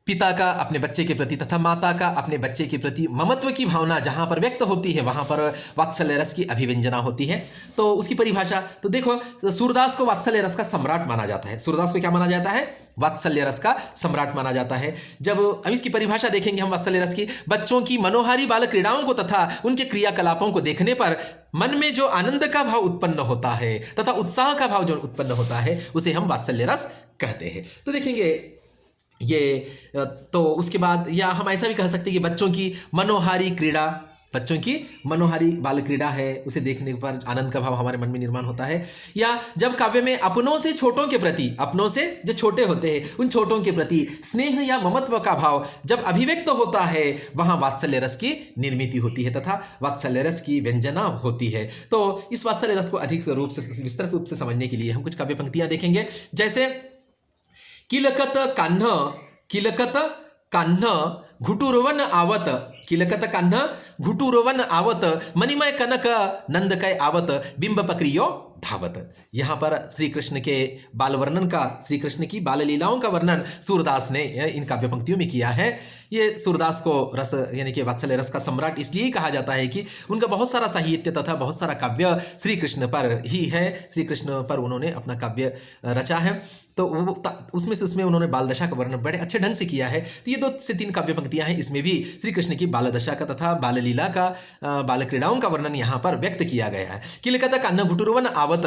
पिता का अपने बच्चे के प्रति तथा माता का अपने बच्चे के प्रति ममत्व की भावना जहाँ पर व्यक्त होती है वहाँ पर वात्सल्य रस की अभिव्यंजना होती है। तो उसकी परिभाषा तो देखो, सूरदास को वात्सल्य रस का सम्राट माना जाता है। सूरदास को क्या माना जाता है, वात्सल्य रस का सम्राट माना जाता है। जब अब इसकी परिभाषा देखेंगे हम वात्सल्य रस की, बच्चों की मनोहारी बाल क्रीड़ाओं को तथा उनके क्रियाकलापों को देखने पर मन में जो आनंद का भाव उत्पन्न होता है तथा उत्साह का भाव जो उत्पन्न होता है उसे हम वात्सल्य रस कहते हैं। तो देखेंगे ये, तो उसके बाद या हम ऐसा भी कह सकते हैं कि बच्चों की मनोहारी क्रीड़ा, बच्चों की मनोहारी बाल क्रीड़ा है, उसे देखने पर आनंद का भाव हमारे मन में निर्माण होता है। या जब काव्य में अपनों से छोटों के प्रति, अपनों से जो छोटे होते हैं उन छोटों के प्रति स्नेह या ममत्व का भाव जब अभिव्यक्त होता है वहाँ वात्सल्य रस की निर्मिति होती है तथा वात्सल्य रस की व्यंजना होती है। तो इस वात्सल्य रस को अधिक रूप से, विस्तृत रूप से समझने के लिए हम कुछ काव्य पंक्तियाँ देखेंगे। जैसे किलकत कान्ह घुटुरवन आवत, किलकत कान्ह घुटुरवन आवत, मणिमय कनक नंद कै आवत, बिंब पक्रियो धावत। यहाँ पर श्री कृष्ण के बाल वर्णन का, श्री कृष्ण की बाल लीलाओं का वर्णन सूरदास ने इन काव्य पंक्तियों में किया है। ये सूरदास को रस यानी कि वात्सल्य रस का सम्राट इसलिए कहा जाता है कि उनका बहुत सारा साहित्य तथा बहुत सारा काव्य श्री कृष्ण पर ही है, श्री कृष्ण पर उन्होंने अपना काव्य रचा है। तो उसमें उन्होंने बाल दशा का वर्णन बड़े अच्छे ढंग से किया है। तो ये 2 से 3 काव्य पंक्तियां हैं, इसमें भी श्री कृष्ण की बाल दशा का तथा बाल लीला का, बाल क्रीड़ाओं का वर्णन यहाँ पर व्यक्त किया गया है। किलकत कान्ह घुटुरुवन आवत,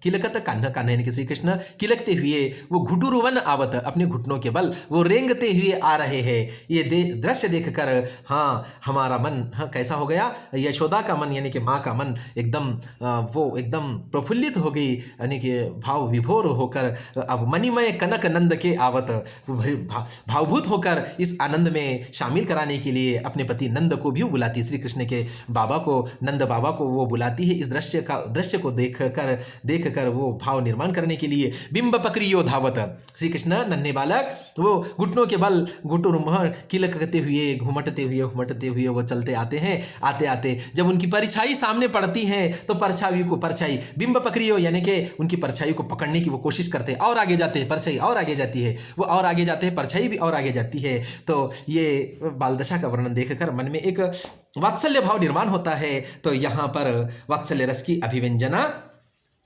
किलकत कान्ह यानी कि श्री कृष्ण किलकते हुए वो घुटुरुवन आवत, अपने घुटनों के बल वो रेंगते हुए आ रहे हैं। ये दृश्य देखकर हाँ हमारा मन कैसा हो गया, यशोदा का मन यानी कि माँ का मन एकदम वो एकदम प्रफुल्लित हो गई, यानी कि भाव विभोर होकर अब मणिमय कनक नंद के आवत, भावभूत होकर इस आनंद में शामिल कराने के लिए अपने पति नंद को भी बुलाती, श्री कृष्ण के बाबा को, नंद बाबा को वो बुलाती है। इस दृश्य को देखकर वो भाव निर्माण करने के लिए बिंब पकड़ियो धावत, श्री कृष्ण नन्हे बालक वो घुटनों के बल घुटुर किलकते हुए घुमटते हुए वो चलते आते हैं। आते आते जब उनकी परछाई सामने पड़ती है तो परछाई बिंब पकड़ियो यानी कि उनकी परछाई को पकड़ने की वो कोशिश करते हैं, और आगे जाते हैं, परछाई और आगे जाती है, वो और आगे जाते हैं, परछाई भी और आगे जाती है। तो ये बालदशा का वर्णन देखकर मन में एक वात्सल्य भाव निर्माण होता है। तो यहाँ पर वात्सल्य रस की अभिव्यंजना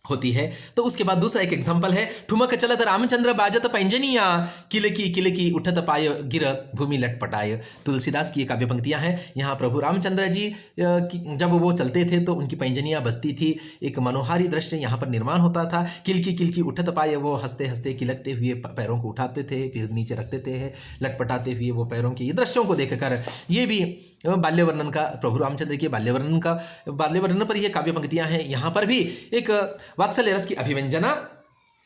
होती है। तो उसके बाद दूसरा एक एग्जांपल है, ठुमक चलत रामचंद्र बाजत पैंजनिया, किलकी उठत पाय गिर भूमि लटपटाय। तुलसीदास की ये काव्य पंक्तियां हैं। यहाँ प्रभु रामचंद्र जी जब वो चलते थे तो उनकी पैंजनियां बजती थी, एक मनोहारी दृश्य यहाँ पर निर्माण होता था। किलकी उठत पाय, वो हंसते हंसते किलकते हुए पैरों को उठाते थे, फिर नीचे रखते थे, लटपटाते हुए वो पैरों के ये दृश्यों को देखकर ये भी बाल्य वर्णन का, प्रभु रामचंद्र के बाल्य वर्णन पर ये काव्य पंक्तियां हैं। यहाँ पर भी एक वात्सल्य रस की अभिव्यंजना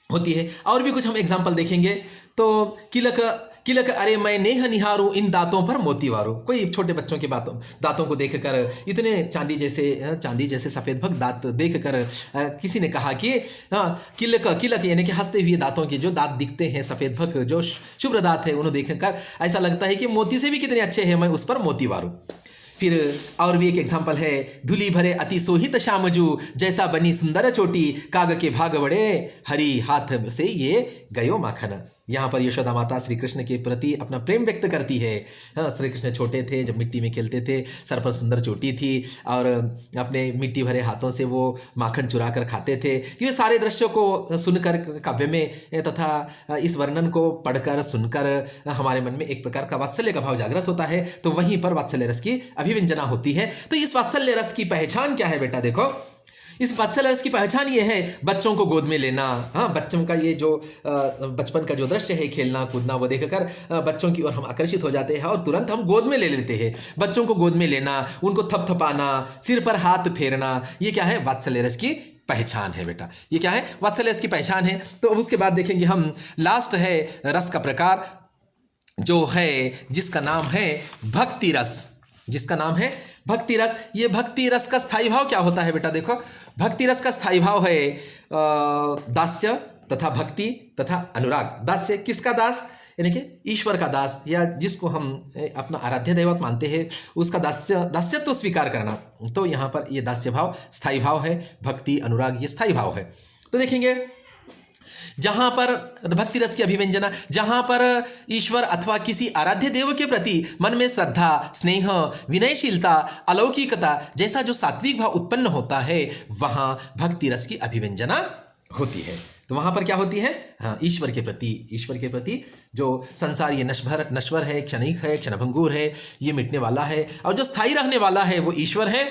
होती है। और भी कुछ हम एग्जाम्पल देखेंगे। तो किलक अरे मैं नेह निहारूं इन दांतों पर मोती वारूं। कोई छोटे बच्चों के दांतों को देखकर, इतने चांदी जैसे सफेद भग दांत देखकर किसी ने कहा कि किलक यानी कि हंसते हुए दांतों के जो दांत दिखते हैं, सफेद भग जो शुभ्र दांत है, उन्हें देखकर ऐसा लगता है कि मोती से भी कितने अच्छे हैं, मैं उस पर मोती वारूं। फिर और भी एक एग्जाम्पल है, धुली भरे अति सोहित श्यामजू, जैसा बनी सुंदर चोटी, काग के भाग बड़े हरी हाथ से ये गयो माखन। यहाँ पर यशोदा माता श्री कृष्ण के प्रति अपना प्रेम व्यक्त करती है। हाँ, श्री कृष्ण छोटे थे जब मिट्टी में खेलते थे, सर पर सुंदर चोटी थी और अपने मिट्टी भरे हाथों से वो माखन चुरा कर खाते थे। ये सारे दृश्यों को सुनकर काव्य में तथा इस वर्णन को पढ़कर सुनकर हमारे मन में एक प्रकार का वात्सल्य का भाव जागृत होता है। तो वहीं पर वात्सल्य रस की अभिव्यंजना होती है। तो इस वात्सल्य रस की पहचान क्या है बेटा? देखो, इस वात्सल्य रस की पहचान ये है, बच्चों को गोद में लेना। हाँ, बच्चों का ये जो बचपन का जो दृश्य है, खेलना कूदना, वो देखकर बच्चों की ओर हम आकर्षित हो जाते हैं और तुरंत हम गोद में ले लेते हैं। बच्चों को गोद में लेना, उनको थपथपाना, सिर पर हाथ फेरना, ये क्या है? वात्सल्य रस की पहचान है बेटा। ये क्या है? वात्सल्य रस की पहचान है। तो उसके बाद देखेंगे हम, लास्ट है रस का प्रकार जो है, जिसका नाम है भक्ति रस। जिसका नाम है भक्ति रस। ये भक्ति रस का स्थायी भाव क्या होता है बेटा? देखो, भक्ति रस का स्थायी भाव है दास्य तथा भक्ति तथा अनुराग। दास्य किसका दास? यानी कि ईश्वर का दास, या जिसको हम अपना आराध्य दैवत मानते हैं, उसका दास्यत्व तो स्वीकार करना। तो यहाँ पर ये दास्य भाव स्थायी भाव है, भक्ति अनुराग ये स्थायी भाव है। तो देखेंगे, जहाँ पर भक्ति रस की अभिव्यंजना, जहाँ पर ईश्वर अथवा किसी आराध्य देव के प्रति मन में श्रद्धा, स्नेह, विनयशीलता, अलौकिकता जैसा जो सात्विक भाव उत्पन्न होता है, वहाँ भक्ति रस की अभिव्यंजना होती है। तो वहाँ पर क्या होती है? हाँ, ईश्वर के प्रति जो संसार ये नश्वर है, क्षणिक है, क्षणभंगुर है, ये मिटने वाला है, और जो स्थायी रहने वाला है वो ईश्वर है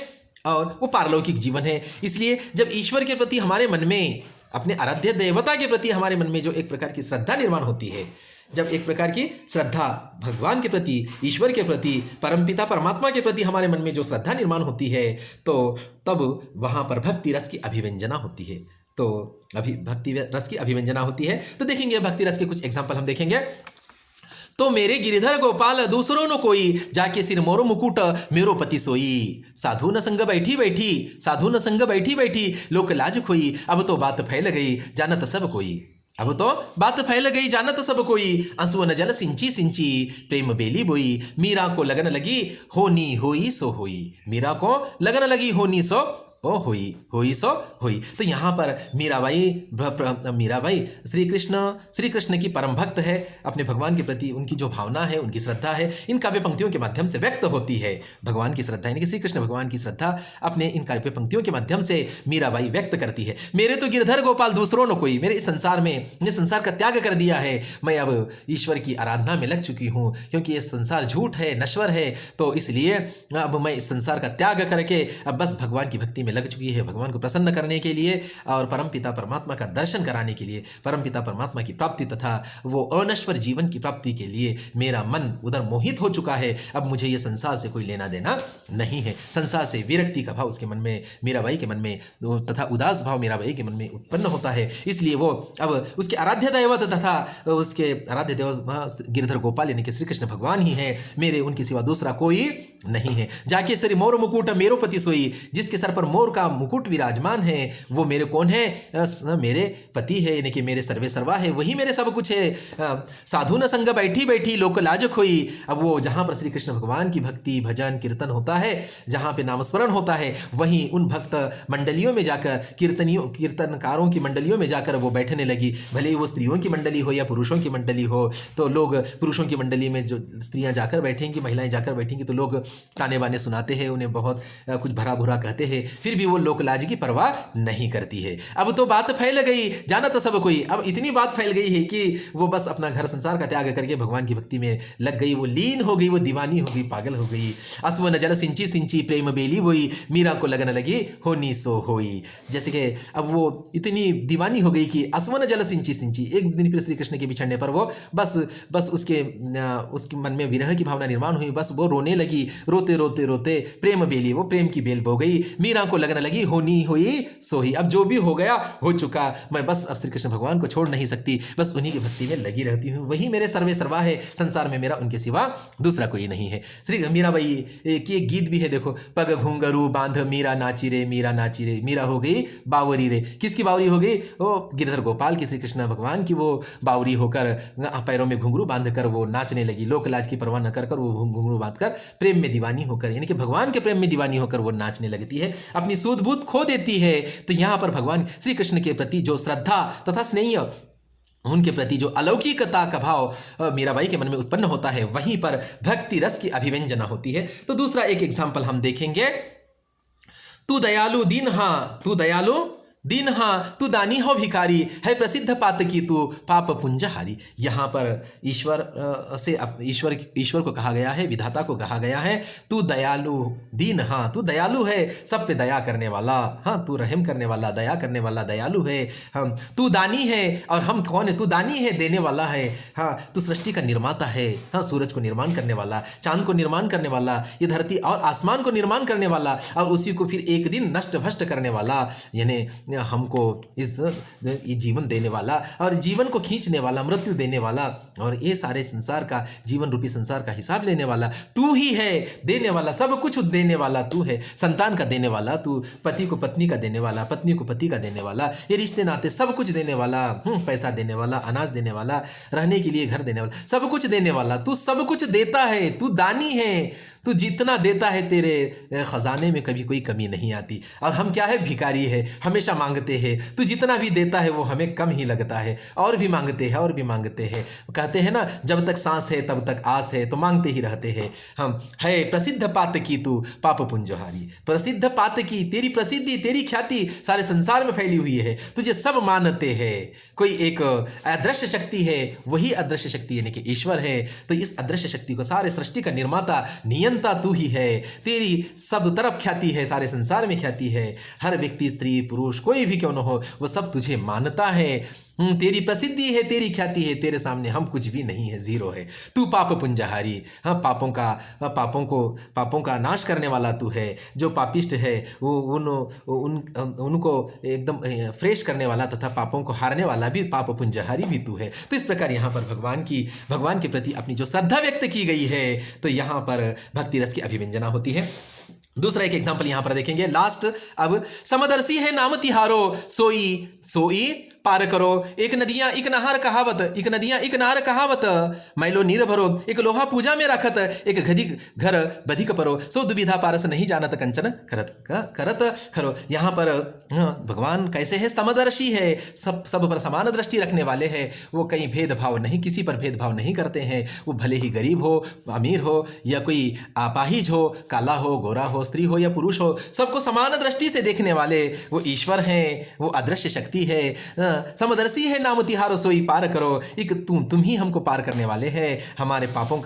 और वो पारलौकिक जीवन है। इसलिए जब ईश्वर के प्रति हमारे मन में, अपने आराध्य देवता के प्रति हमारे मन में जो एक प्रकार की श्रद्धा निर्माण होती है, जब एक प्रकार की श्रद्धा भगवान के प्रति, ईश्वर के प्रति, परमपिता परमात्मा के प्रति हमारे मन में जो श्रद्धा निर्माण होती है, तो तब वहाँ पर भक्ति रस की अभिव्यंजना होती है। तो भक्ति रस की अभिव्यंजना होती है। तो देखेंगे भक्ति रस के कुछ एग्जाम्पल हम देखेंगे। तो मेरे गिरिधर गोपाल दूसरों न कोई, जाके सिर मोरो मुकुट मेरो पति सोई। साधु न संग बैठी बैठी लोक लाज खोई। अब तो बात फैल गई जानत सब कोई। आंसुओं न जल सिंची प्रेम बेली बोई। मीरा को लगन लगी होनी होई सो होई। मीरा को लगन लगी होनी सो होई सो होई। तो यहाँ पर मीराबाई श्री कृष्ण की परम भक्त है। अपने भगवान के प्रति उनकी जो भावना है, उनकी श्रद्धा है, इन काव्य पंक्तियों के माध्यम से व्यक्त होती है। भगवान की श्रद्धा यानी कि श्री कृष्ण भगवान की श्रद्धा अपने इन काव्य पंक्तियों के माध्यम से मीराबाई व्यक्त करती है। मेरे तो गिरधर गोपाल दूसरों न कोई, मेरे इस संसार में इस संसार का त्याग कर दिया है। मैं अब ईश्वर की आराधना में लग चुकी हूँ, क्योंकि ये संसार झूठ है, नश्वर है। तो इसलिए अब मैं इस संसार का त्याग करके अब बस भगवान की भक्ति में लग चुकी है, भगवान को प्रसन्न करने के लिए और परमपिता परमात्मा का दर्शन कराने के लिए, परमपिता परमात्मा की प्राप्ति तथा वो अनश्वर जीवन की प्राप्ति के लिए मेरा मन उधर मोहित हो चुका है। अब मुझे ये संसार से कोई लेना देना नहीं है। संसार से विरक्ति का भाव उसके मन में, मीराबाई के मन में तथा उदास भाव मीराबाई के मन में उत्पन्न होता है। इसलिए वो अब उसके आराध्य दैवत तथा उसके आराध्य देवत गिरधर गोपाल यानी कि श्री कृष्ण भगवान ही है, मेरे उनके सिवा दूसरा कोई नहीं है। जाके सरी मोर मुकुट मेरो पति सोई, जिसके सर पर मोर का मुकुट विराजमान है वो मेरे कौन है? मेरे पति है, यानी कि मेरे सर्वे सर्वा है, वही मेरे सब कुछ है। साधु न संग बैठी बैठी लोक लाज खोई। अब वो जहाँ पर श्री कृष्ण भगवान की भक्ति भजन कीर्तन होता है, जहाँ पे नामस्मरण होता है, वहीं उन भक्त मंडलियों में जाकर कीर्तनकारों की मंडलियों में जाकर वो बैठने लगी। भले ही वो स्त्रियों की मंडली हो या पुरुषों की मंडली हो, तो लोग पुरुषों की मंडली में जो स्त्रियां जाकर बैठेंगी, महिलाएं जाकर बैठेंगी, तो लोग ताने बाने सुनाते हैं, उन्हें बहुत कुछ भरा भुरा कहते हैं, फिर भी वो लोकलाज की परवाह नहीं करती है। अब तो बात फैल गई, जाना तो सब कोई। अब इतनी बात फैल गई है कि वो बस अपना घर संसार का त्याग करके भगवान की भक्ति में लग गई, वो लीन हो गई, वो दीवानी हो गई, पागल हो गई। असवन जल सिंची सिंची प्रेम बेली हुई, मीरा को लगन लगी होनी सो होई। जैसे कि अब वो इतनी दीवानी हो गई कि असवन जल सिंची सिंची, एक दिन फिर श्री कृष्ण के बिछड़ने पर वो बस उसके मन में विरह की भावना निर्माण हुई, बस वो रोने लगी। रोते रोते रोते प्रेम बेली, वो प्रेम की बेल बो गई, मीरा को लगने लगी होनी हुई सोही। अब जो भी हो गया हो चुका, मैं बस अब श्री कृष्ण भगवान को छोड़ नहीं सकती, बस उन्हीं की भक्ति में लगी रहती हूँ, वही मेरे सर्वे सर्वा है, संसार में मेरा उनके सिवा दूसरा कोई नहीं है। श्री मीराबाई की एक गीत भी है, देखो, पग घुंघरू बांध मीरा नाची रे, मीरा नाची रे, मीरा हो गई बावरी रे। किसकी बावरी हो गई? वो गिरधर गोपाल की, श्री कृष्ण भगवान की वो बावरी होकर पैरों में घुंघरू बांधकर वो नाचने लगी। लोकलाज की परवाह न कर वो घुंघरू बांधकर प्रेम में दीवानी होकर, यानी कि भगवान के प्रेम में दीवानी होकर वो नाचने लगती है, अपनी सूध बूध खो देती है। तो यहाँ पर भगवान श्री कृष्ण के प्रति जो श्रद्धा तथा स्नेह, उनके प्रति जो अलौकिकता का भाव मीराबाई के मन में उत्पन्न होता है, वहीं पर भक्ति रस की अभिव्यंजना होती है। तो दूसरा एक एग्जाम्पल हम देखेंगे, तू दयालु दीन, हाँ तू दयालु दीन, हाँ तू दानी हो भिखारी, है प्रसिद्ध पात की तू पाप पुंजहारी। यहाँ पर ईश्वर को कहा गया है, विधाता को कहा गया है, तू दयालु दीन, हाँ तू दयालु है, सब पे दया करने वाला, हाँ तू रहम करने वाला, दया करने वाला, दयालु है। हम तू दानी है, और हम कौन है? तू दानी है, देने वाला है। हाँ तू सृष्टि का निर्माता है, हाँ सूरज को निर्माण करने वाला, चांद को निर्माण करने वाला, ये धरती और आसमान को निर्माण करने वाला, और उसी को फिर एक दिन नष्ट भ्रष्ट करने वाला, यानी हमको ये जीवन देने वाला और जीवन को खींचने वाला, मृत्यु देने वाला, और ये सारे संसार का, जीवन रूपी संसार का हिसाब लेने वाला तू ही है। देने वाला, सब कुछ देने वाला तू है, संतान का देने वाला तू, पति को पत्नी का देने वाला, पत्नी को पति का देने वाला, ये रिश्ते नाते सब कुछ देने वाला, पैसा देने वाला, अनाज देने वाला, रहने के लिए घर देने वाला, सब कुछ देने वाला, तू सब कुछ देता है, तू दानी है, तू जितना देता है तेरे खजाने में कभी कोई कमी नहीं आती। और हम क्या है? भिखारी है, हमेशा मांगते हैं। तू जितना भी देता है वो हमें कम ही लगता है, और भी मांगते हैं और भी मांगते हैं। कहते हैं ना, जब तक सांस है तब तक आस है, तो मांगते ही रहते हैं हम। है प्रसिद्ध पात की तू पाप पुंजहारी, प्रसिद्ध पात की, तेरी प्रसिद्धि तेरी ख्याति सारे संसार में फैली हुई है, तुझे सब मानते हैं। कोई एक अदृश्य शक्ति है, वही अदृश्य शक्ति यानी कि ईश्वर है। तो इस अदृश्य शक्ति को, सारे सृष्टि का निर्माता नियंता तू ही है, तेरी सब तरफ ख्याति है, सारे संसार में ख्याति है। हर व्यक्ति, स्त्री पुरुष कोई भी क्यों न हो, वो सब तुझे मानता है। तेरी प्रसिद्धि है, तेरी ख्याति है, तेरे सामने हम कुछ भी नहीं है, जीरो है। तू पाप पुंजहारी, हाँ पापों का नाश करने वाला तू है। जो पापिष्ट है वो उनको एकदम फ्रेश करने वाला तथा पापों को हारने वाला भी पाप पुंजहारी भी तू है। तो इस प्रकार यहाँ पर भगवान के प्रति अपनी जो श्रद्धा व्यक्त की गई है, तो यहाँ पर भक्ति रस की अभिव्यंजना होती है। दूसरा एक एग्जाम्पल यहाँ पर देखेंगे, लास्ट। अब समदर्शी है नाम तिहारो, सोई पार करो। एक नदियां एक नहार कहावत, एक नदियां एक नहार कहावत, मैलो नीर भरो, एक लोहा पूजा में रखत, एक घड़ी घर बधिक परो, सो दुविधा पारस नहीं जानत कंचन करत खरो। यहाँ पर भगवान कैसे है, समदर्शी है, सब पर समान दृष्टि रखने वाले हैं। वो कहीं भेदभाव नहीं, किसी पर भेदभाव नहीं करते हैं। वो भले ही गरीब हो, अमीर हो, या कोई अपाहिज हो, काला हो, गोरा हो, स्त्री हो या पुरुष हो, सबको समान दृष्टि से देखने वाले वो ईश्वर हैं। वो अदृश्य शक्ति है, समदर्शी है, नाम तिहारो सोई पार करो। एक तुम ही हमको पार करने वाले हैं, हमारे पापों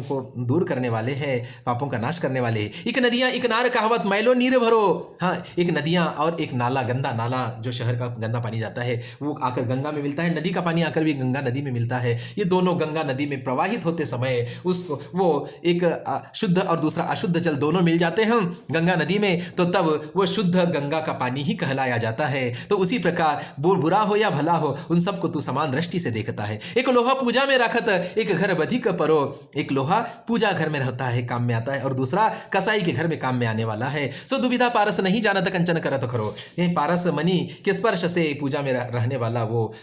को दूर करने वाले हैं, पापों का नाश करने वाले। एक नदियां एक नार कहावत, मैलो नीर भरो। हाँ, एक नदियां और एक नाला, गंदा नाला, जो शहर का गंदा पानी जाता है वो आकर गंगा में मिलता है, नदी का पानी आकर भी गंगा नदी में मिलता है। ये दोनों गंगा नदी में प्रवाहित होते समय उसको वो एक शुद्ध और दूसरा अशुद्ध जल दोनों मिल जाते हैं गंगा नदी में, तो तब वो शुद्ध गंगा का पानी ही कहलाया जाता है। तो उसी प्रकार बुरा हो या भला हो, उन सबको तू समान दृष्टि से देखता है। एक लोहा पूजा में रखत, एक घर बधिक परो। एक लोहा पूजा घर में रहता है, काम में आता है, और दूसरा कसाई के घर में काम में आने वाला है। सो दुविधा पारस नहीं जानत कंचन करत खरो। ये पारस मणि के स्पर्श से पूजा में रहने वाला वो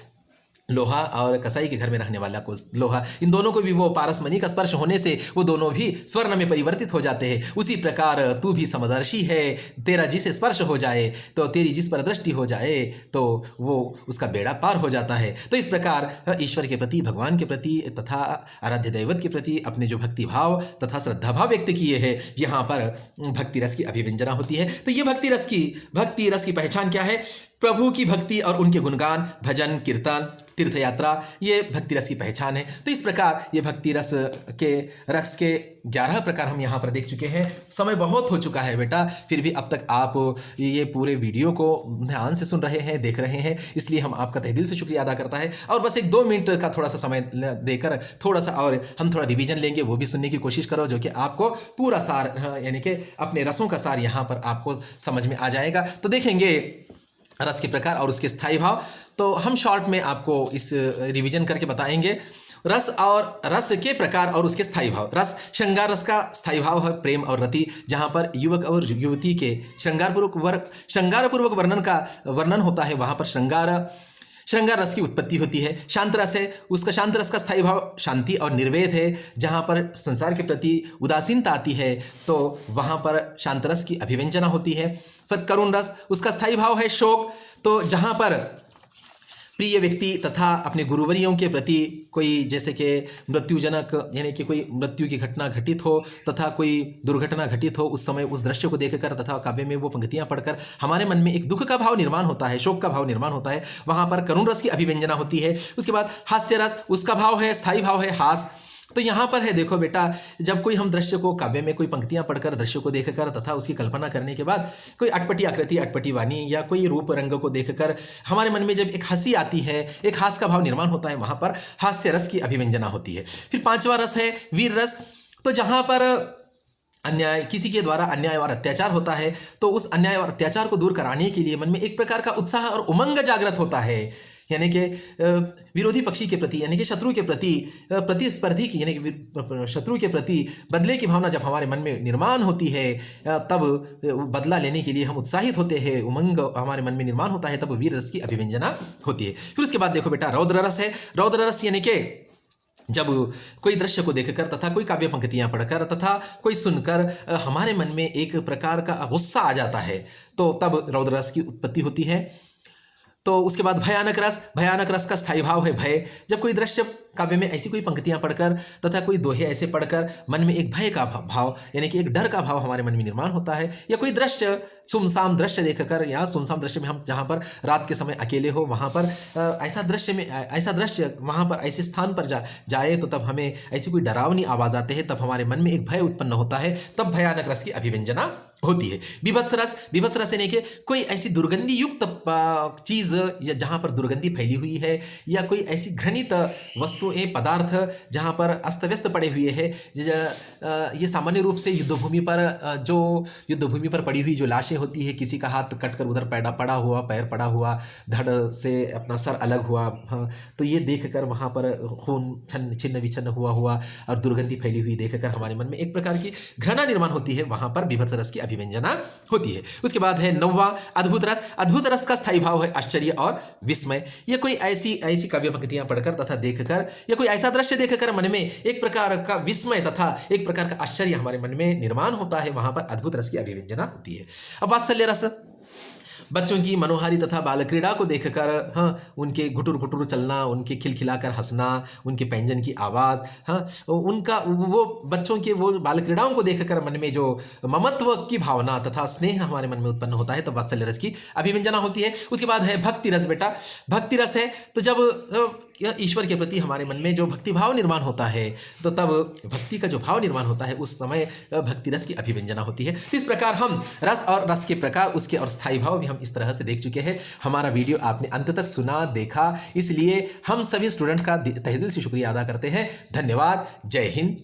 लोहा और कसाई के घर में रहने वाला को लोहा, इन दोनों को भी वो पारसमणि का स्पर्श होने से वो दोनों भी स्वर्ण में परिवर्तित हो जाते हैं। उसी प्रकार तू भी समदर्शी है, तेरा जिसे स्पर्श हो जाए, तो तेरी जिस पर दृष्टि हो जाए, तो वो उसका बेड़ा पार हो जाता है। तो इस प्रकार ईश्वर के प्रति, भगवान के प्रति तथा आराध्य दैवत के प्रति अपने जो भक्ति भाव तथा श्रद्धा भाव व्यक्त किए हैं, यहाँ पर भक्ति रस की अभिव्यंजना होती है। तो ये भक्ति रस की पहचान क्या है? प्रभु की भक्ति और उनके गुणगान, भजन, कीर्तन, तीर्थ यात्रा, ये भक्ति रस की पहचान है। तो इस प्रकार ये भक्ति रस के 11 प्रकार हम यहाँ पर देख चुके हैं। समय बहुत हो चुका है बेटा, फिर भी अब तक आप ये पूरे वीडियो को ध्यान से सुन रहे हैं, देख रहे हैं, इसलिए हम आपका तहे दिल से शुक्रिया अदा करता है। और बस 1-2 मिनट का थोड़ा सा समय देकर थोड़ा सा और हम थोड़ा रिवीजन लेंगे, वो भी सुनने की कोशिश करो, जो कि आपको पूरा सार, यानी कि अपने रसों का सार यहाँ पर आपको समझ में आ जाएगा। तो देखेंगे रस के प्रकार और उसके स्थायी भाव। तो हम शॉर्ट में आपको इस रिवीजन करके बताएंगे रस के प्रकार और उसके स्थायी भाव। रस, श्रृंगार रस का स्थायी भाव है प्रेम और रति, जहाँ पर युवक और युवती के श्रृंगारपूर्वक वर्णन होता है, वहाँ पर श्रृंगार रस की उत्पत्ति होती है। शांत रस है, उसका शांत रस का स्थायी भाव शांति और निर्वेद है, जहाँ पर संसार के प्रति उदासीनता आती है, तो वहाँ पर शांत रस की अभिव्यंजना होती है। फिर करुण रस, उसका स्थायी भाव है शोक, तो जहाँ पर प्रिय व्यक्ति तथा अपने गुरुवरियों के प्रति कोई, जैसे कि मृत्युजनक, यानी कि कोई मृत्यु की घटना घटित हो तथा कोई दुर्घटना घटित हो, उस समय उस दृश्य को देखकर तथा काव्य में वो पंक्तियां पढ़कर हमारे मन में एक दुख का भाव निर्माण होता है, शोक का भाव निर्माण होता है, वहाँ पर करुण रस की अभिव्यंजना होती है। उसके बाद हास्य रस, उसका भाव है, स्थायी भाव है हास। तो यहाँ पर है, देखो बेटा, जब कोई हम दृश्य को, काव्य में कोई पंक्तियां पढ़कर, दृश्य को देखकर तथा उसकी कल्पना करने के बाद कोई अटपटी आकृति, अटपटी वाणी या कोई रूप रंग को देखकर हमारे मन में जब एक हंसी आती है, एक हास का भाव निर्माण होता है, वहाँ पर हास्य रस की अभिव्यंजना होती है। फिर 5वां रस है वीर रस, तो जहाँ पर अन्याय, किसी के द्वारा अन्याय और अत्याचार होता है, तो उस अन्याय और अत्याचार को दूर कराने के लिए मन में एक प्रकार का उत्साह और उमंग जागृत होता है, यानी कि विरोधी पक्षी के प्रति, यानी कि शत्रु के प्रति, प्रतिस्पर्धी की, यानी कि शत्रु के प्रति बदले की भावना जब हमारे मन में निर्माण होती है, तब बदला लेने के लिए हम उत्साहित होते हैं, उमंग हमारे मन में निर्माण होता है, तब वीर रस की अभिव्यंजना होती है। फिर उसके बाद देखो बेटा, रौद्र रस है। रौद्र रस यानी कि जब कोई दृश्य को देखकर तथा कोई काव्य पंक्तियां पढ़कर तथा कोई सुनकर हमारे मन में एक प्रकार का गुस्सा आ जाता है, तो तब रौद्र रस की उत्पत्ति होती है। तो उसके बाद भयानक रस का स्थायी भाव है भय। जब कोई दृश्य काव्य में ऐसी कोई पंक्तियां पढ़कर तथा कोई दोहे ऐसे पढ़कर मन में एक भय का भाव, यानी कि एक डर का भाव हमारे मन में निर्माण होता है, या कोई दृश्य, सुमसाम दृश्य देखकर, या सुमसाम दृश्य में हम जहाँ पर रात के समय अकेले हो, वहाँ पर ऐसा दृश्य वहाँ पर ऐसे स्थान पर जाए, तो तब हमें ऐसी कोई डरावनी आवाज़ आते हैं, तब हमारे मन में एक भय उत्पन्न होता है, तब भयानक रस की अभिव्यंजना होती है। विभत्स रस यानी कि कोई ऐसी दुर्गंधि युक्त चीज़, या जहाँ पर दुर्गंधि फैली हुई है, या कोई ऐसी घृणित वस्तुएं, पदार्थ जहाँ पर अस्त व्यस्त पड़े हुए हैं। ये सामान्य रूप से युद्धभूमि पर पड़ी हुई जो लाशें होती है, किसी का हाथ कटकर उधर पड़ा हुआ, पैर पड़ा हुआ, धड़ से अपना सर अलग हुआ, हाँ, तो ये देखकर वहाँ पर खून छिन्न विछिन्न हुआ और दुर्गंधि फैली हुई देखकर हमारे मन में एक प्रकार की घृणा निर्माण होती है, वहाँ पर विभत्स रस की अभिव्यंजना होती है। उसके बाद है 9वां अद्भुत रस। अद्भुत रस का स्थायी भाव है आश्चर्य और विस्मय। ये कोई ऐसी काव्य पंक्तियां पढ़कर तथा देखकर या कोई ऐसा दृश्य देखकर मन में एक प्रकार का विस्मय तथा एक प्रकार का आश्चर्य हमारे मन में निर्माण होता है, वहां पर अद्भुत रस की अभिव्यंजना होती है। अब वात्सल्य रस, बच्चों की मनोहारी तथा बाल क्रीड़ा को देखकर, हाँ, उनके घुटुर घुटुर चलना, उनके खिलखिलाकर हंसना, उनके पैंजन की आवाज़, हाँ, उनका वो बच्चों के वो बाल क्रीड़ाओं को देखकर मन में जो ममत्व की भावना तथा स्नेह हमारे मन में उत्पन्न होता है, तो वात्सल्य रस की अभिव्यंजना होती है। उसके बाद है भक्ति रस। बेटा भक्ति रस है तो जब ईश्वर के प्रति हमारे मन में जो भक्ति भाव निर्माण होता है, तो तब भक्ति का जो भाव निर्माण होता है उस समय भक्ति रस की अभिव्यंजना होती है। इस प्रकार हम रस और रस के प्रकार, उसके और स्थायी भाव भी हम इस तरह से देख चुके हैं। हमारा वीडियो आपने अंत तक सुना, देखा, इसलिए हम सभी स्टूडेंट का तहे दिल से शुक्रिया अदा करते हैं। धन्यवाद। जय हिंद,